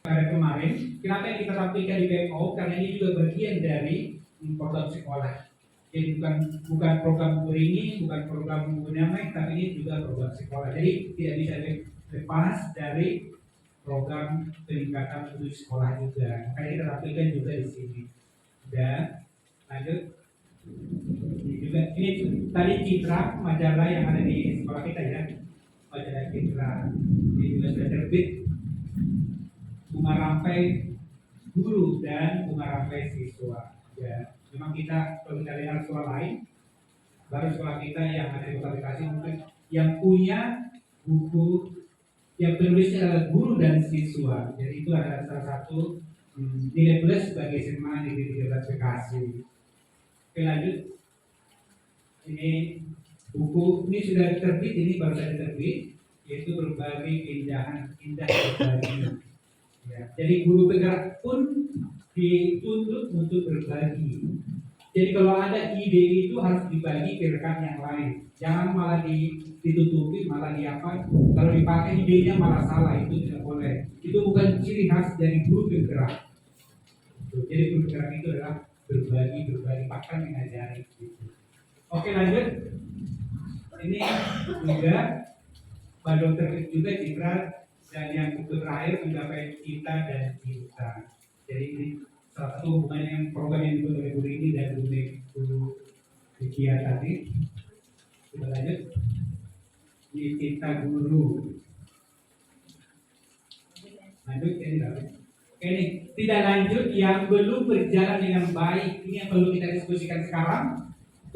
Pada kemarin, kenapa yang kita tampilkan di BMO? Karena ini juga bagian dari program sekolah. Jadi bukan program kuringi, bukan program Bunamai, tapi ini juga program sekolah. Jadi tidak bisa lepas dari program peningkatan mutu sekolah juga. Makanya kita tampilkan juga di sini. Dan lanjut Juga ini tadi Citra majalah yang ada di sekolah kita ya, majalah Citra ini juga sudah terbit, bunga rampai guru dan bunga rampai siswa. Ya, memang kita kalau kita lihat sekolah lain, baru sekolah kita yang ada di Kota Bekasi mungkin yang punya buku yang penulisnya adalah guru dan siswa. Jadi itu adalah salah satu nilai plus bagi SMA Negeri 13 Bekasi. Oke, lanjut. Ini buku ini sudah terbit, ini baru saja terbit, yaitu berbagai keindahan indah berbagi. Ya, jadi guru penggerak pun dituntut untuk berbagi. Jadi kalau ada ide itu harus dibagi ke rekan yang lain. Jangan malah ditutupi, malah diapa. Kalau dipakai idenya malah salah, itu tidak boleh. Itu bukan ciri khas dari guru penggerak. Jadi guru penggerak itu adalah berbagi, bahkan mengajari. Oke, lanjut. Ini juga baru terbit juga Citra, dan yang buku terakhir mencapai Cinta dan Cinta. Jadi ini salah satu hubungan yang program yang dibuat oleh Bu Rini dan Bu Vikia tadi. Kita lanjut. Ini Cinta Guru. Lanjut ini dapat. Ini tidak lanjut yang belum berjalan dengan baik. Ini yang perlu kita diskusikan sekarang.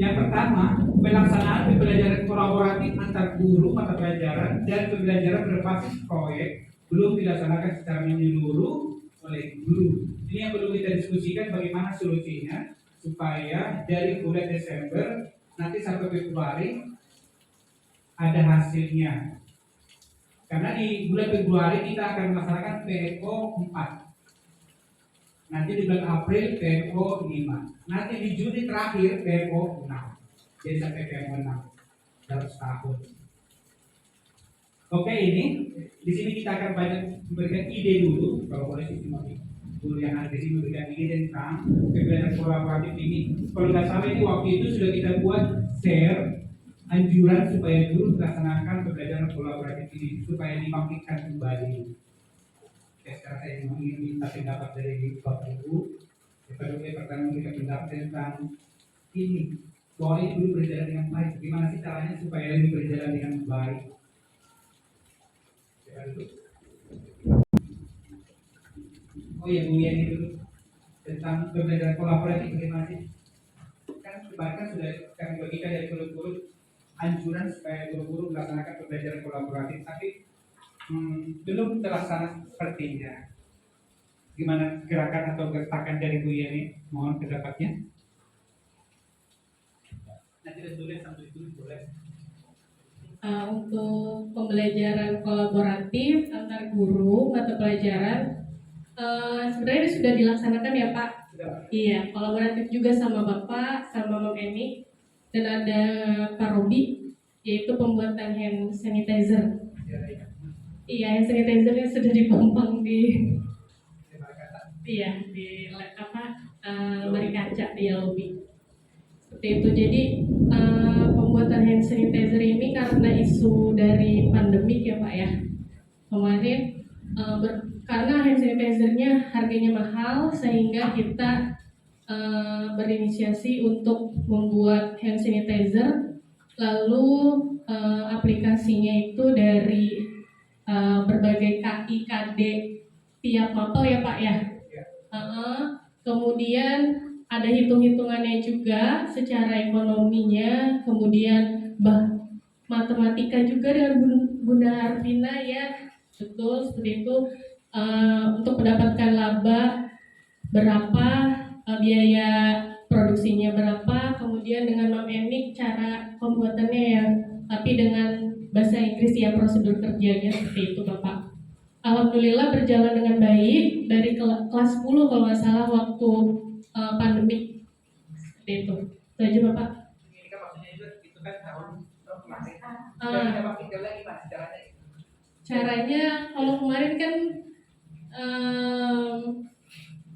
Yang pertama, pelaksanaan pembelajaran kolaboratif antar guru mata pelajaran dan pembelajaran berbasis proyek belum dilaksanakan secara menyeluruh oleh guru. Ini yang perlu kita diskusikan bagaimana solusinya supaya dari bulan Desember nanti sampai Februari ada hasilnya. Karena di bulan Februari kita akan melaksanakan PO 4. Nanti di bulan April PO 5. Nanti di Juni terakhir PO 6. Jadi sampai PO 6 dalam setahun. Oke, ini di sini kita akan banyak memberikan ide dulu, kalau boleh sih guru yang ada di sini memberikan ide tentang pembelajaran kolaboratif ini. Kalau nggak salah ini waktu itu sudah kita buat share anjuran supaya guru melaksanakan pembelajaran kolaboratif ini supaya dibangkitkan kembali. Ya, sekarang saya ingin minta pendapat dari Bapak Ibu. Pertama kita pendapat tentang ini. Soal ini belum berjalan dengan baik. Gimana sih caranya supaya ini berjalan dengan baik? Oh ya, Bu Yani dulu tentang pembelajaran kolaboratif bagaimana sih? Kan kemarin sudah kami bagikan dari guru-guru anjuran supaya guru-guru melaksanakan pembelajaran kolaboratif, tapi belum terlaksana sepertinya. Gimana gerakan atau gertakan dari Bu Yani? Mohon pendapatnya. Nanti ditulis sambil ditulis boleh. Untuk pembelajaran kolaboratif antar guru mata pelajaran sebenarnya sudah dilaksanakan ya Pak. Iya, kolaboratif juga sama Bapak, sama Mam Eni, dan ada Pak Robi, yaitu pembuatan hand sanitizer. Iya, hand sanitizer yang sudah dipompang di lemari kaca di lobby. Seperti itu. Jadi pembuatan hand sanitizer ini karena isu dari pandemik ya Pak ya. Kemarin karena hand sanitizer-nya harganya mahal sehingga kita berinisiasi untuk membuat hand sanitizer, lalu aplikasinya itu dari berbagai KI KD tiap mapel ya Pak ya. Kemudian ada hitung-hitungannya juga secara ekonominya, kemudian matematika juga dengan Bunda Arvina ya, betul seperti itu. Untuk mendapatkan laba berapa, biaya produksinya berapa, kemudian dengan Mam Eni cara pembuatannya ya, tapi dengan bahasa Inggris ya, prosedur kerjanya seperti itu Bapak. Alhamdulillah berjalan dengan baik dari kelas 10 kalau nggak salah waktu pandemik seperti itu. Itu aja Bapak. Ini kan maksudnya itu kan tahun kemarin. Kita lagi mas Caranya kalau kemarin kan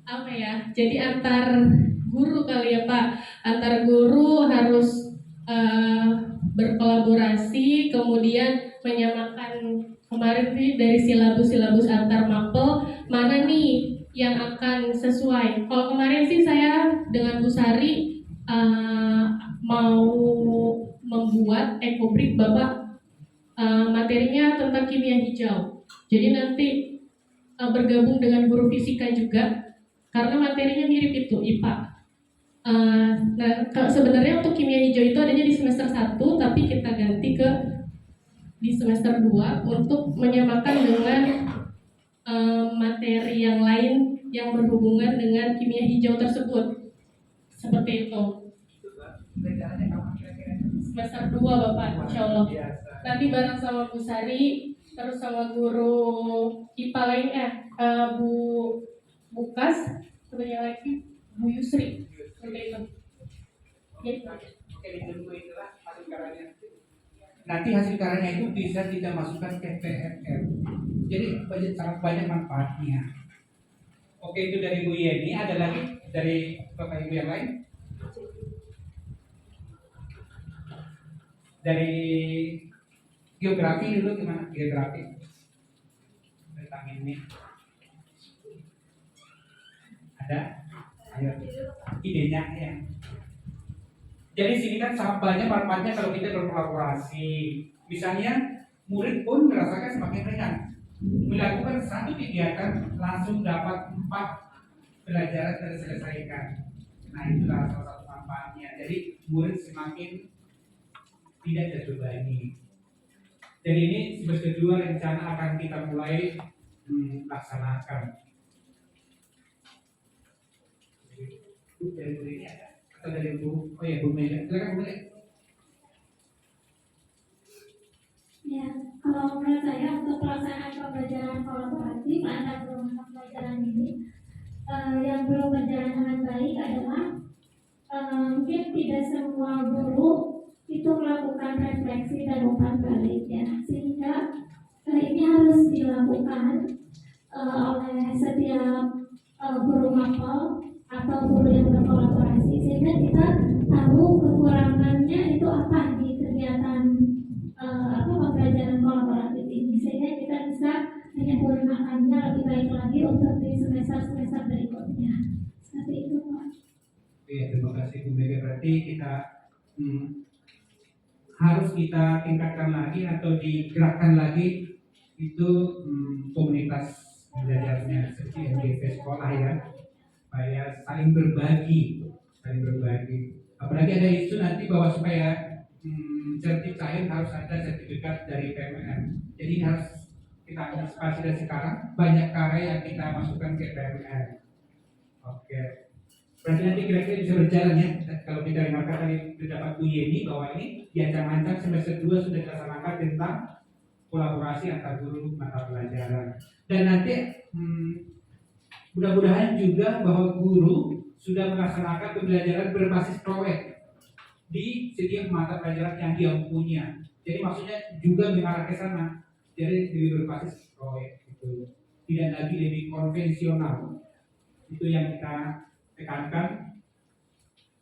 apa ya? Jadi antar guru kali ya Pak. Antar guru harus berkolaborasi, kemudian menyamakan kemarin nih dari silabus antar mapel mana nih yang akan sesuai. Kalau kemarin sih saya dengan Bu Sari mau membuat ekobrik Bapak, materinya tentang kimia hijau. Jadi nanti bergabung dengan guru fisika juga karena materinya mirip itu IPA. Sebenarnya untuk kimia hijau itu adanya di semester 1, tapi kita ganti di semester 2 untuk menyamakan dengan materi yang lain yang berhubungan dengan kimia hijau tersebut. Seperti itu. Rencananya kapan kira-kira? Semester 2 Bapak, insya Allah. Biasa. Nanti bareng sama Bu Sari, terus sama guru IPA lainnya, Bu Bukas, sebenarnya lagi Bu Yusri. Seperti itu. Oke. Oke, ditunggu itulah hasil karyanya. Nanti hasil karyanya itu bisa kita masukkan ke PFR. Jadi sangat banyak manfaatnya. Oke, itu dari Bu Yeni. Ada lagi dari Bapak Ibu yang lain? Dari geografi dulu gimana? Geografi tentang ini ada? Ayo, idenya ya. Jadi sini kan sangat banyak manfaatnya kalau kita berkolaborasi. Misalnya murid pun merasakan semakin ringan. Melakukan satu kegiatan langsung dapat 4 pelajaran terselesaikan. Nah itulah salah satu manfaatnya. Jadi murid semakin tidak terbebani. Jadi ini semester 2 rencana akan kita mulai laksanakan. Dari Bu ini ada atau dari Bu? Oh ya Bu Mega, silakan Bu Mega. Ya, kalau menurut saya untuk pelaksanaan pembelajaran kolaboratif antar pembelajaran ini yang belum berjalan dengan baik adalah mungkin tidak semua guru itu melakukan refleksi dan umpan balik ya, sehingga ini harus dilakukan oleh setiap guru mapel atau guru yang berkolaborasi, sehingga kita tahu kekurangannya itu apa di kegiatan pembelajaran kolaboratif ini, sehingga kita bisa menyempurnakannya lebih baik lagi untuk di semester berikutnya. Seperti itu Pak. Iya, terima kasih Bu Mega. Berarti kita harus kita tingkatkan lagi atau digerakkan lagi itu komunitas belajarnya seperti MGP sekolah ya, supaya saling berbagi. Apalagi ada isu nanti bahwa supaya sertifikat harus ada sertifikat dari PMR. Jadi harus kita antisipasi dari sekarang banyak karya yang kita masukkan ke PMR. Oke. Berarti nanti kira-kira bisa berjalan ya. Kalau kita dengarkan tadi pendapat Bu Yeni bahwa ini diancam-ancam semester 2 sudah dilaksanakan tentang kolaborasi antar guru mata pelajaran. Dan nanti mudah-mudahan juga bahwa guru sudah melaksanakan pembelajaran berbasis proyek di setiap mata pelajaran yang dia punya. Jadi maksudnya juga mengarah ke sana. Jadi lebih berbasis proyek itu. Tidak lagi lebih konvensional. Itu yang kita tekankan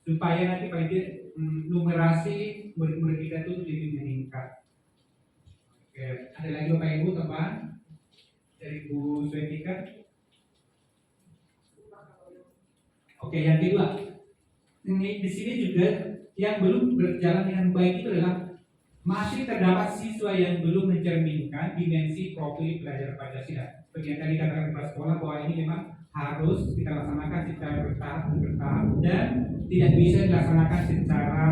supaya nanti paling tidak numerasi murid-murid kita itu lebih meningkat. Oke, ada lagi Bapak Ibu teman dari Bu Svetika. Oke, yang kedua, ini di sini juga yang belum berjalan dengan baik itu adalah masih terdapat siswa yang belum mencerminkan dimensi profil pelajar Pancasila. Seperti yang tadi katakan kepala sekolah bahwa ini memang harus kita laksanakan secara bertahap dan tidak bisa dilaksanakan secara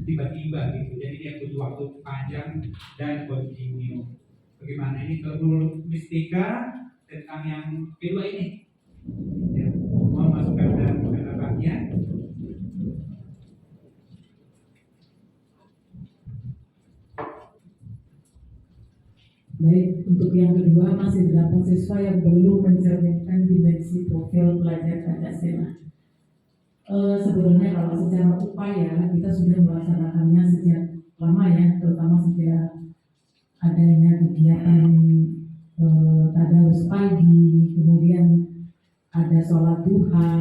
tiba-tiba gitu. Jadi dia butuh waktu panjang dan kontinu. Bagaimana ini kalau mistika tentang yang kedua ini? Ya, mau masukkan dalam pendapatnya. Baik, untuk yang kedua masih terdapat siswa yang belum mencerminkan dimensi profil pelajar Pancasila. Sebenarnya kalau secara upaya kita sudah melaksanakannya sejak lama ya, terutama sejak adanya kegiatan tadarus pagi, kemudian ada sholat duha,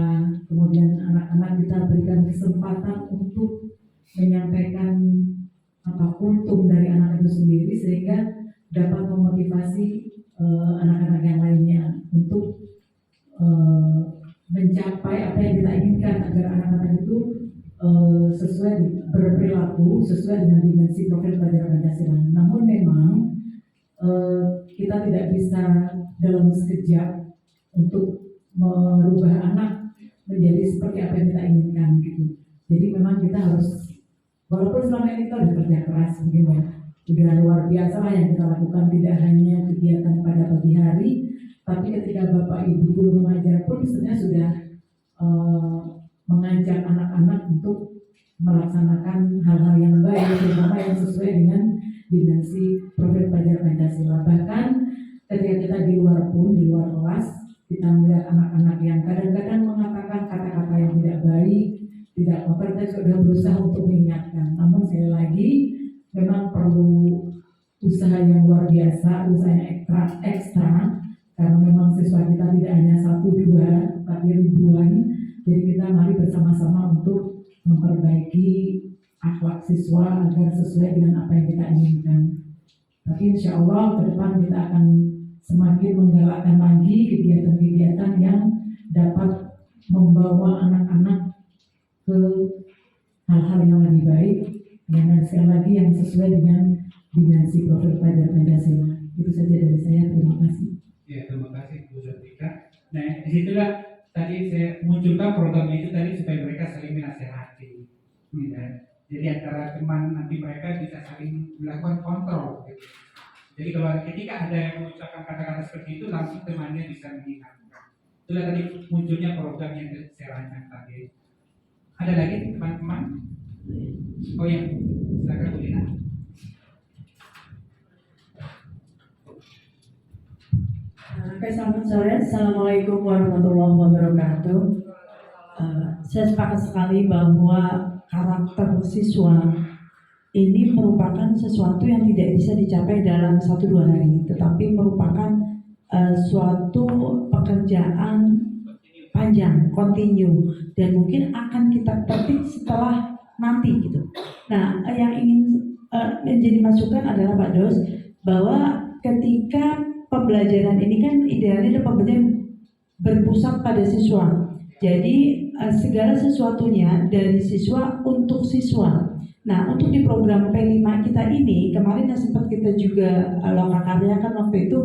kemudian anak-anak kita berikan kesempatan untuk menyampaikan kultum dari anak itu sendiri sehingga dapat memotivasi anak-anak yang lainnya untuk mencari mencapai apa yang kita inginkan agar anak-anak itu sesuai berperilaku sesuai dengan dimensi profil pelajaran Pancasila. Namun memang kita tidak bisa dalam sekejap untuk merubah anak menjadi seperti apa yang kita inginkan gitu. Jadi memang kita harus, walaupun selama ini kita udah kerja keras mungkin ya, udah luar biasa lah yang kita lakukan, tidak hanya kegiatan pada pagi hari, tapi ketika Bapak Ibu guru mengajar pun sebenarnya sudah mengajak anak-anak untuk melaksanakan hal-hal yang baik, terutama yang sesuai dengan dimensi profil pelajaran Pancasila. Bahkan ketika kita di luar pun, di luar kelas, kita melihat anak-anak yang kadang-kadang mengatakan kata-kata yang tidak baik, tidak apa, kita sudah berusaha untuk mengingatkan. Namun sekali lagi, memang perlu usaha yang luar biasa, usaha yang ekstra, karena memang siswa kita tidak hanya 1-2, tapi ribuan. Jadi kita mari bersama-sama untuk memperbaiki akhlak siswa agar sesuai dengan apa yang kita inginkan. Tapi insya Allah ke depan kita akan semakin menggalakkan lagi kegiatan-kegiatan yang dapat membawa anak-anak ke hal-hal yang lebih baik, dan sekali lagi yang sesuai dengan dimensi profil pelajaran Pancasila. Itu saja dari saya, terima kasih. Ya, terima kasih Bu Zofika. Nah, disitulah tadi saya munculkan program itu tadi supaya mereka saling menasehati. Ya. Jadi antara teman nanti mereka bisa saling melakukan kontrol. Gitu. Jadi kalau ketika ada yang mengucapkan kata-kata seperti itu, langsung temannya bisa mengingatkan. Itulah tadi munculnya program yang saya rancang tadi. Ada lagi teman-teman? Oh ya, silakan Bu Lina. Oke, selamat sore. Assalamualaikum warahmatullahi wabarakatuh. Saya sepakat sekali bahwa karakter siswa ini merupakan sesuatu yang tidak bisa dicapai dalam 1-2 hari, tetapi merupakan suatu pekerjaan panjang, kontinu, dan mungkin akan kita petik setelah nanti gitu. Nah, yang ingin menjadi masukan adalah Pak Dos, bahwa ketika pembelajaran ini kan idealnya adalah pembelajaran berpusat pada siswa. Jadi segala sesuatunya dari siswa untuk siswa. Nah, untuk di program P5 kita ini, kemarin yang sempat kita juga lokakaryakan waktu itu,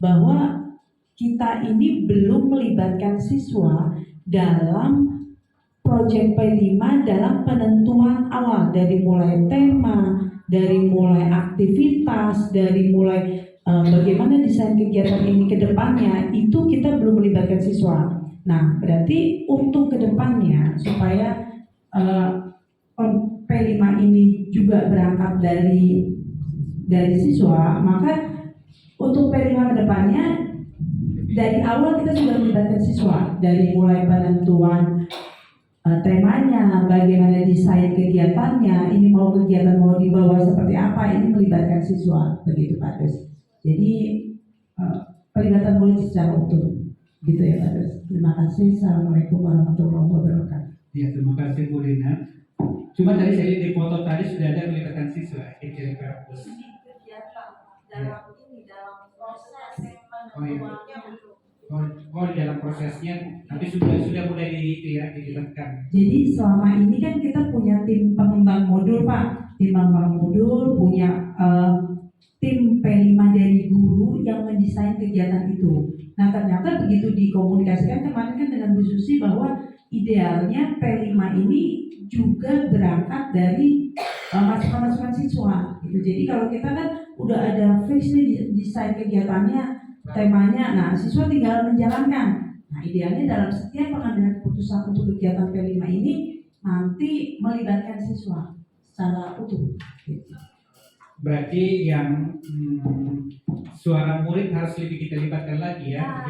bahwa kita ini belum melibatkan siswa dalam proyek P5 dalam penentuan awal, dari mulai tema, dari mulai aktivitas, dari mulai bagaimana desain kegiatan ini ke depannya, itu kita belum melibatkan siswa. Nah, berarti untuk ke depannya supaya P5 ini juga berangkat dari siswa, maka untuk P5 ke depannya dari awal kita sudah melibatkan siswa, dari mulai penentuan temanya, bagaimana desain kegiatannya, ini mau kegiatan mau dibawa seperti apa, ini melibatkan siswa, begitu Pak Des. Jadi pelibatan politik secara utuh, gitu ya Pak Des. Terima kasih. Assalamualaikum warahmatullahi wabarakatuh. Ya, terima kasih Bu Lina. Cuma tadi saya lihat di foto tadi sudah ada melibatkan siswa di kampus. Dalam proses penentuannya Oh, di dalam prosesnya, tapi sudah mulai dilibatkan. Jadi selama ini kan kita punya tim pengembang modul Pak, tim pengembang modul, punya tim P5 dari guru yang mendesain kegiatan itu. Nah, ternyata begitu dikomunikasikan kemarin kan dengan Bu Susi bahwa idealnya P5 ini juga berangkat dari masukan-masukan siswa gitu. Jadi kalau kita kan udah ada fix nih desain kegiatannya, temanya, nah siswa tinggal menjalankan. Nah, idealnya dalam setiap pengambilan keputusan untuk kegiatan P5 ini nanti melibatkan siswa secara utuh gitu. Berarti yang suara murid harus lebih kita libatkan lagi ya.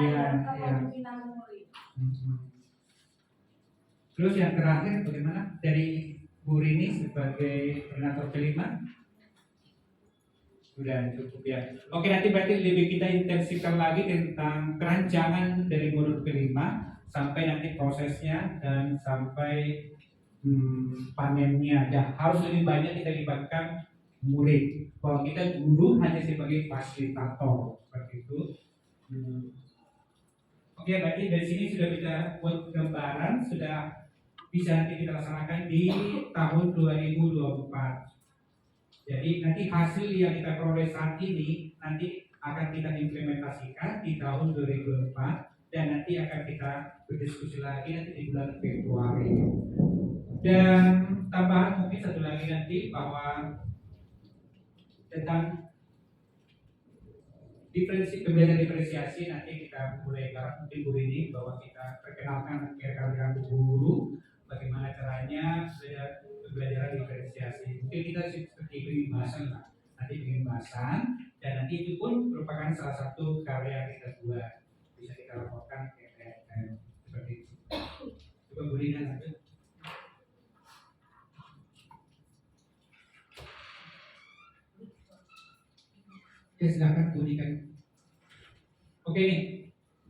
Terus yang terakhir bagaimana dari Bu Rini sebagai koordinator P5? Sudah cukup ya. Oke, nanti berarti lebih kita intensifkan lagi tentang kerancangan dari modul P5 sampai nanti prosesnya dan sampai panennya. Dan harus lebih banyak kita libatkan murid. Kalau kita guru hanya sebagai fasilitator seperti itu. Oke, berarti dari sini sudah kita buat gambaran, sudah bisa nanti kita laksanakan di tahun 2024. Jadi nanti hasil yang kita peroleh saat ini nanti akan kita implementasikan di tahun 2024 dan nanti akan kita berdiskusi lagi nanti di bulan Februari. Dan tambahan mungkin satu lagi nanti bahwa tentang pembelajaran diferensiasi nanti kita mulai garap mungkin guru ini bahwa kita perkenalkan rekan-rekan guru bagaimana caranya pembelajaran diferensiasi. Mungkin kita seperti bikin bahasan lah, nanti bikin bahasan dan nanti itu pun merupakan salah satu karya kita buat bisa kita laporkan ke PNM seperti itu. Coba Bu Rina lanjut. Ya silakan bunyikan. Oke nih,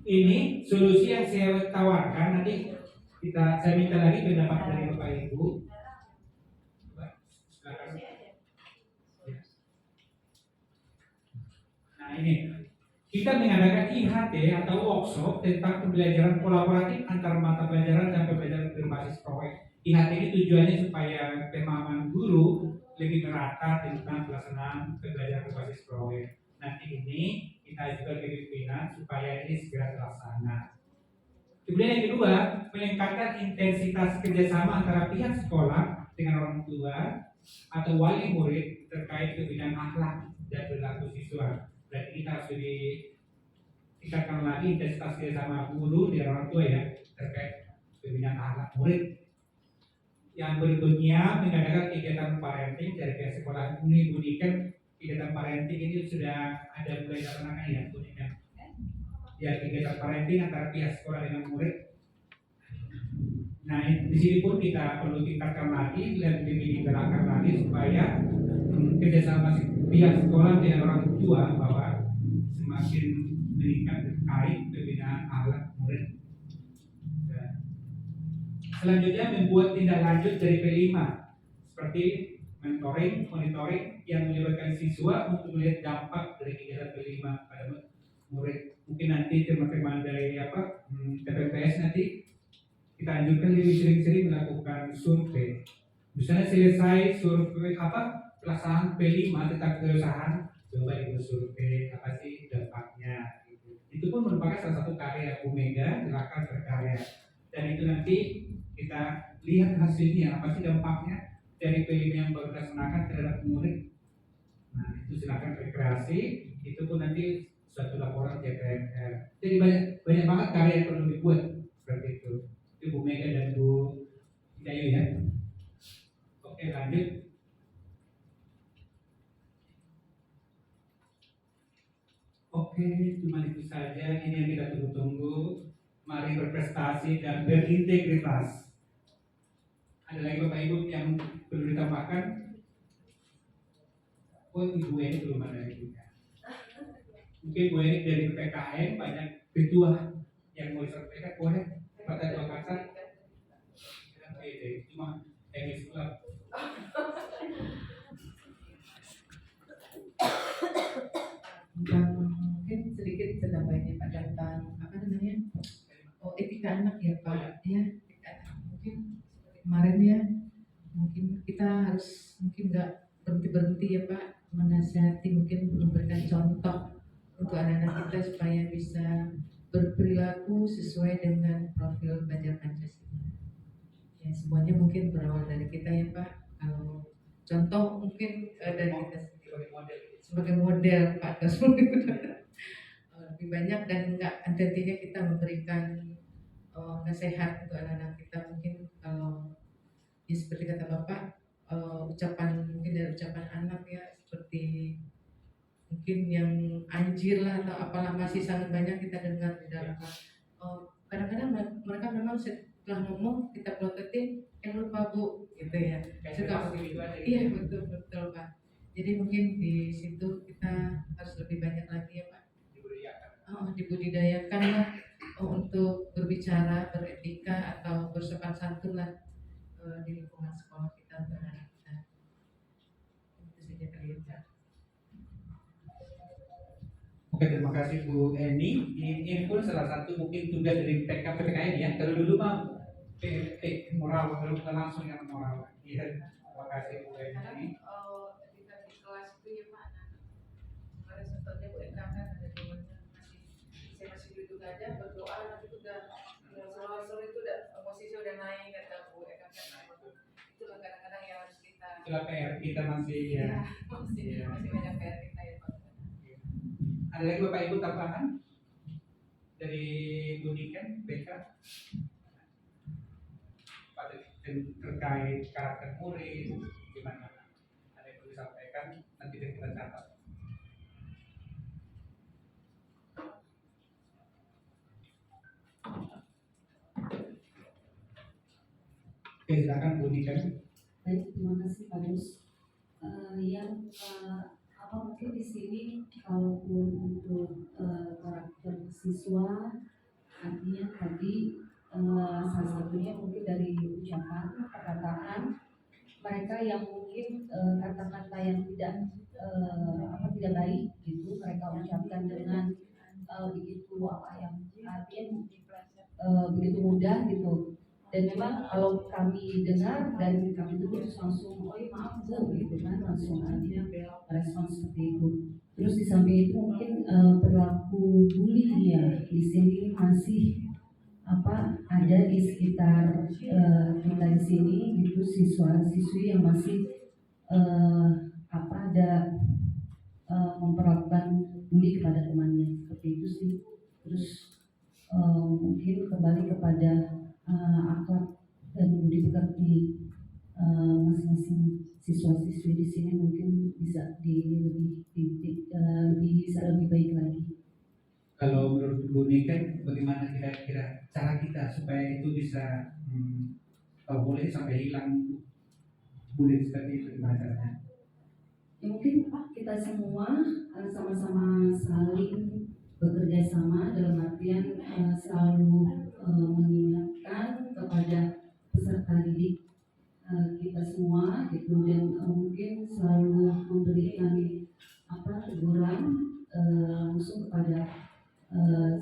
ini solusi yang saya tawarkan nanti saya minta lagi pendapat dari Bapak Ibu. Coba, silakan. Ya. Nah ini, kita mengadakan IHT atau workshop tentang pembelajaran kolaboratif antar mata pelajaran dan pembelajaran berbasis proyek. IHT ini tujuannya supaya pemahaman guru lebih merata tentang pelaksanaan pembelajaran berbasis proyek. Nanti ini kita juga kepimpinan supaya ini segera terlaksana. Kemudian yang kedua, meningkatkan intensitas kerjasama antara pihak sekolah dengan orang tua atau wali murid terkait kebijakan akhlak dan perilaku siswa. Berarti kita harus tingkatkan lagi intensitas kerjasama guru dengan orang tua ya terkait kebijakan akhlak murid. Yang berikutnya mengadakan kegiatan parenting dari pihak sekolah. Bunyikan kegiatan parenting ini sudah ada mulai dilaksanakan ya bunyikan. Ya kegiatan parenting antara pihak sekolah dengan murid. Nah di sini pun kita perlu tingkatkan lagi dan lebih digerakkan lagi supaya kerjasama pihak sekolah dengan orang tua bahwa semakin meningkat terkait pembinaan akhlak murid. Selanjutnya membuat tindak lanjut dari P5 seperti mentoring, monitoring yang melibatkan siswa untuk melihat dampak dari kegiatan P5 pada murid. Mungkin nanti teman-teman dari TPPS nanti kita anjurkan lebih sering-sering melakukan survei. Misalnya selesai survei pelaksanaan P5 tentang keusahaan, coba ibu survei apa sih dampaknya. Itu pun merupakan salah satu karya Bu Mega, gerakan berkarya. Dan itu nanti kita lihat hasilnya apa sih dampaknya dari P5 yang baru dilaksanakan terhadap murid. Nah itu silakan rekreasi, itu pun nanti suatu laporan DPR. Jadi banyak banget karya yang perlu dibuat seperti itu. Itu Bu Mega dan Bu Dayu ya. Oke lanjut. Oke, cuma itu saja. Ini yang kita tunggu-tunggu. Mari berprestasi dan berintegritas. Ada lagi Bapak Ibu yang perlu ditambahkan? Oh, Ibu ini belum ada juga. Mungkin Bu Eni dari PKN banyak ketua yang mau disampaikan, boleh pada dua kata. Cuma teknis club. Mungkin sedikit pendampainya Pak tentang apa namanya? Oh, etika anak ya Pak. Ya, etika anak. Mungkin seperti kemarin ya, mungkin kita harus mungkin nggak berhenti ya Pak menasihati, mungkin memberikan contoh untuk anak-anak kita supaya bisa berperilaku sesuai dengan profil belajar Pancasila. Ya semuanya mungkin berawal dari kita ya Pak. Kalau contoh mungkin dari kita sebagai model Pak, lebih banyak dan enggak tentunya kita memberikan nasihat untuk anak-anak kita. Mungkin kalau ya seperti kata Bapak, ucapan mungkin dari ucapan anak ya seperti mungkin yang anjir lah atau apalah masih sangat banyak kita dengar di dalam kadang-kadang mereka memang setelah ngomong kita protetin lupa Bu gitu ya. Suka iya betul Pak. Jadi mungkin di situ kita harus lebih banyak lagi ya Pak. Dibudidayakan lah untuk berbicara, beretika atau bersopan santun lah di lingkungan sekolah kita untuk anak kita. Itu saja kali ya Pak. Oke, terima kasih Bu Eni. Ini pun salah satu mungkin tugas dari PKN ya. Kalau dulu mah moral, kalau kita langsung yang moral. Iya, terima kasih Bu Eni. Ketika di kelas itu ya Pak, kemarin sempatnya Bu Eka kan ada momennya masih duduk aja berdoa, nanti itu udah sore itu udah posisi udah naik kata Bu Eka kan, itu kadang-kadang yang harus kita Itulah PR kita masih ya. masih banyak PR kita ya Pak. Ada lagi Bapak Ibu tambahan dari Bu Niken, BK? Pada terkait karakter murid, gimana? Ada yang perlu disampaikan, nanti kita catat. Oke, silakan Bu Niken. Baik, terima kasih Pak Dus. Mungkin di sini kalaupun untuk karakter siswa, artinya tadi salah satunya mungkin dari ucapan, perkataan mereka yang mungkin kata-kata yang tidak baik gitu mereka ucapkan dengan begitu begitu mudah gitu. Dan memang kalau kami dengar dan kami terus langsung maaf Bu gitu kan, langsung aja respon seperti itu. Terus di samping itu mungkin perilaku bully ya di sini masih ada di sekitar kita di sini gitu, siswa-siswi yang masih memperlakukan bully kepada temannya seperti itu sih. Terus mungkin kembali kepada akhlak dan budi pekerti masing-masing siswa-siswi di sini mungkin bisa lebih baik lagi. Kalau menurut Bu Niken, bagaimana kira-kira cara kita supaya itu bisa kalau boleh sampai hilang bullying seperti itu, gimana caranya? Ya, mungkin kita semua sama-sama saling bekerja sama dalam artian selalu mengingatkan kepada peserta didik kita semua gitu, dan mungkin selalu memberikan teguran langsung kepada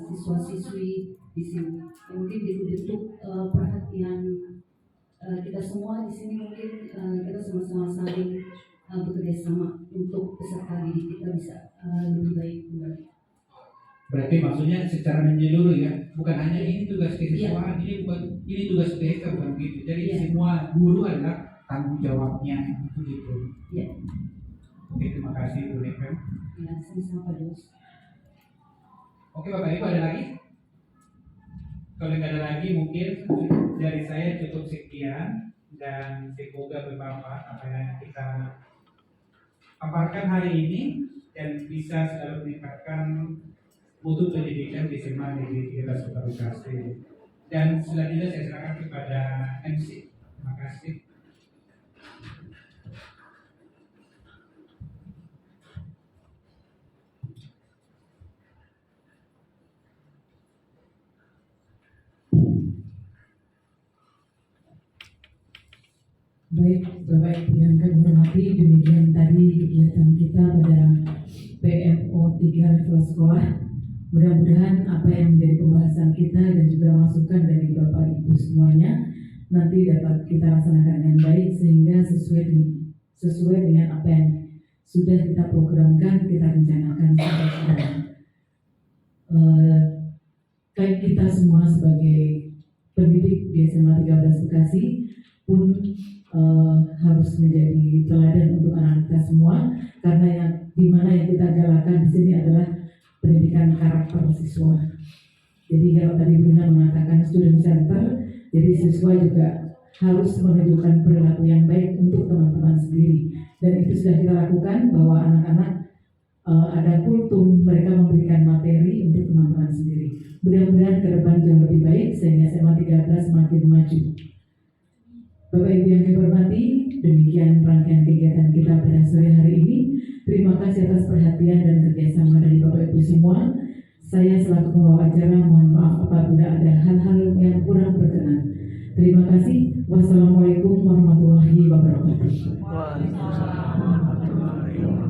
siswa-siswi di sini. Mungkin bentuk perhatian kita semua di sini, mungkin kita sama-sama saling bekerja sama untuk peserta didik kita bisa lebih baik kembali. Berarti maksudnya secara menyeluruh ya, bukan hanya ini tugas kesiswaan, ini tugas BK bukan gitu. Jadi semua guru adalah tanggung jawabnya gitu. Iya. Oke, terima kasih Bu Niken. Ya, sama-sama Pak Dus. Oke Bapak Ibu, ada lagi? Kalau nggak ada lagi mungkin dari saya cukup sekian, dan semoga bermanfaat apa yang kita paparkan hari ini dan bisa selalu meningkatkan mutu pendidikan di SMA Negeri 3 Kota Bekasi. Dan selanjutnya saya serahkan kepada MC. Terima kasih. Baik, Bapak Ibu yang kami hormati, demikian tadi kegiatan kita pada PMO 3 level sekolah. Mudah-mudahan apa yang menjadi pembahasan kita dan juga masukan dari Bapak Ibu semuanya nanti dapat kita laksanakan dengan baik sehingga sesuai dengan apa yang sudah kita programkan, kita rencanakan sampai sekarang. Kayak kita semua sebagai pendidik di SMA 13 Bekasi pun harus menjadi teladan untuk anak kita semua, karena yang dimana yang kita galakan di sini adalah pendidikan karakter siswa. Jadi kalau tadi Bunda mengatakan student center, jadi siswa juga harus menunjukkan perilaku yang baik untuk teman-teman sendiri, dan itu sudah kita lakukan bahwa anak-anak ada kultum, mereka memberikan materi untuk teman-teman sendiri. Mudah-mudahan ke depan jauh lebih baik sehingga SMA 13 semakin maju. Bapak Ibu yang kami hormati, demikian rangkaian kegiatan kita pada sore hari ini. Terima kasih atas perhatian dan kerjasama dari Bapak Ibu semua. Saya selaku pembawa acara mohon maaf apabila ada hal-hal yang kurang berkenan. Terima kasih. Wassalamualaikum warahmatullahi wabarakatuh. Waalaikumsalam warahmatullahi wabarakatuh.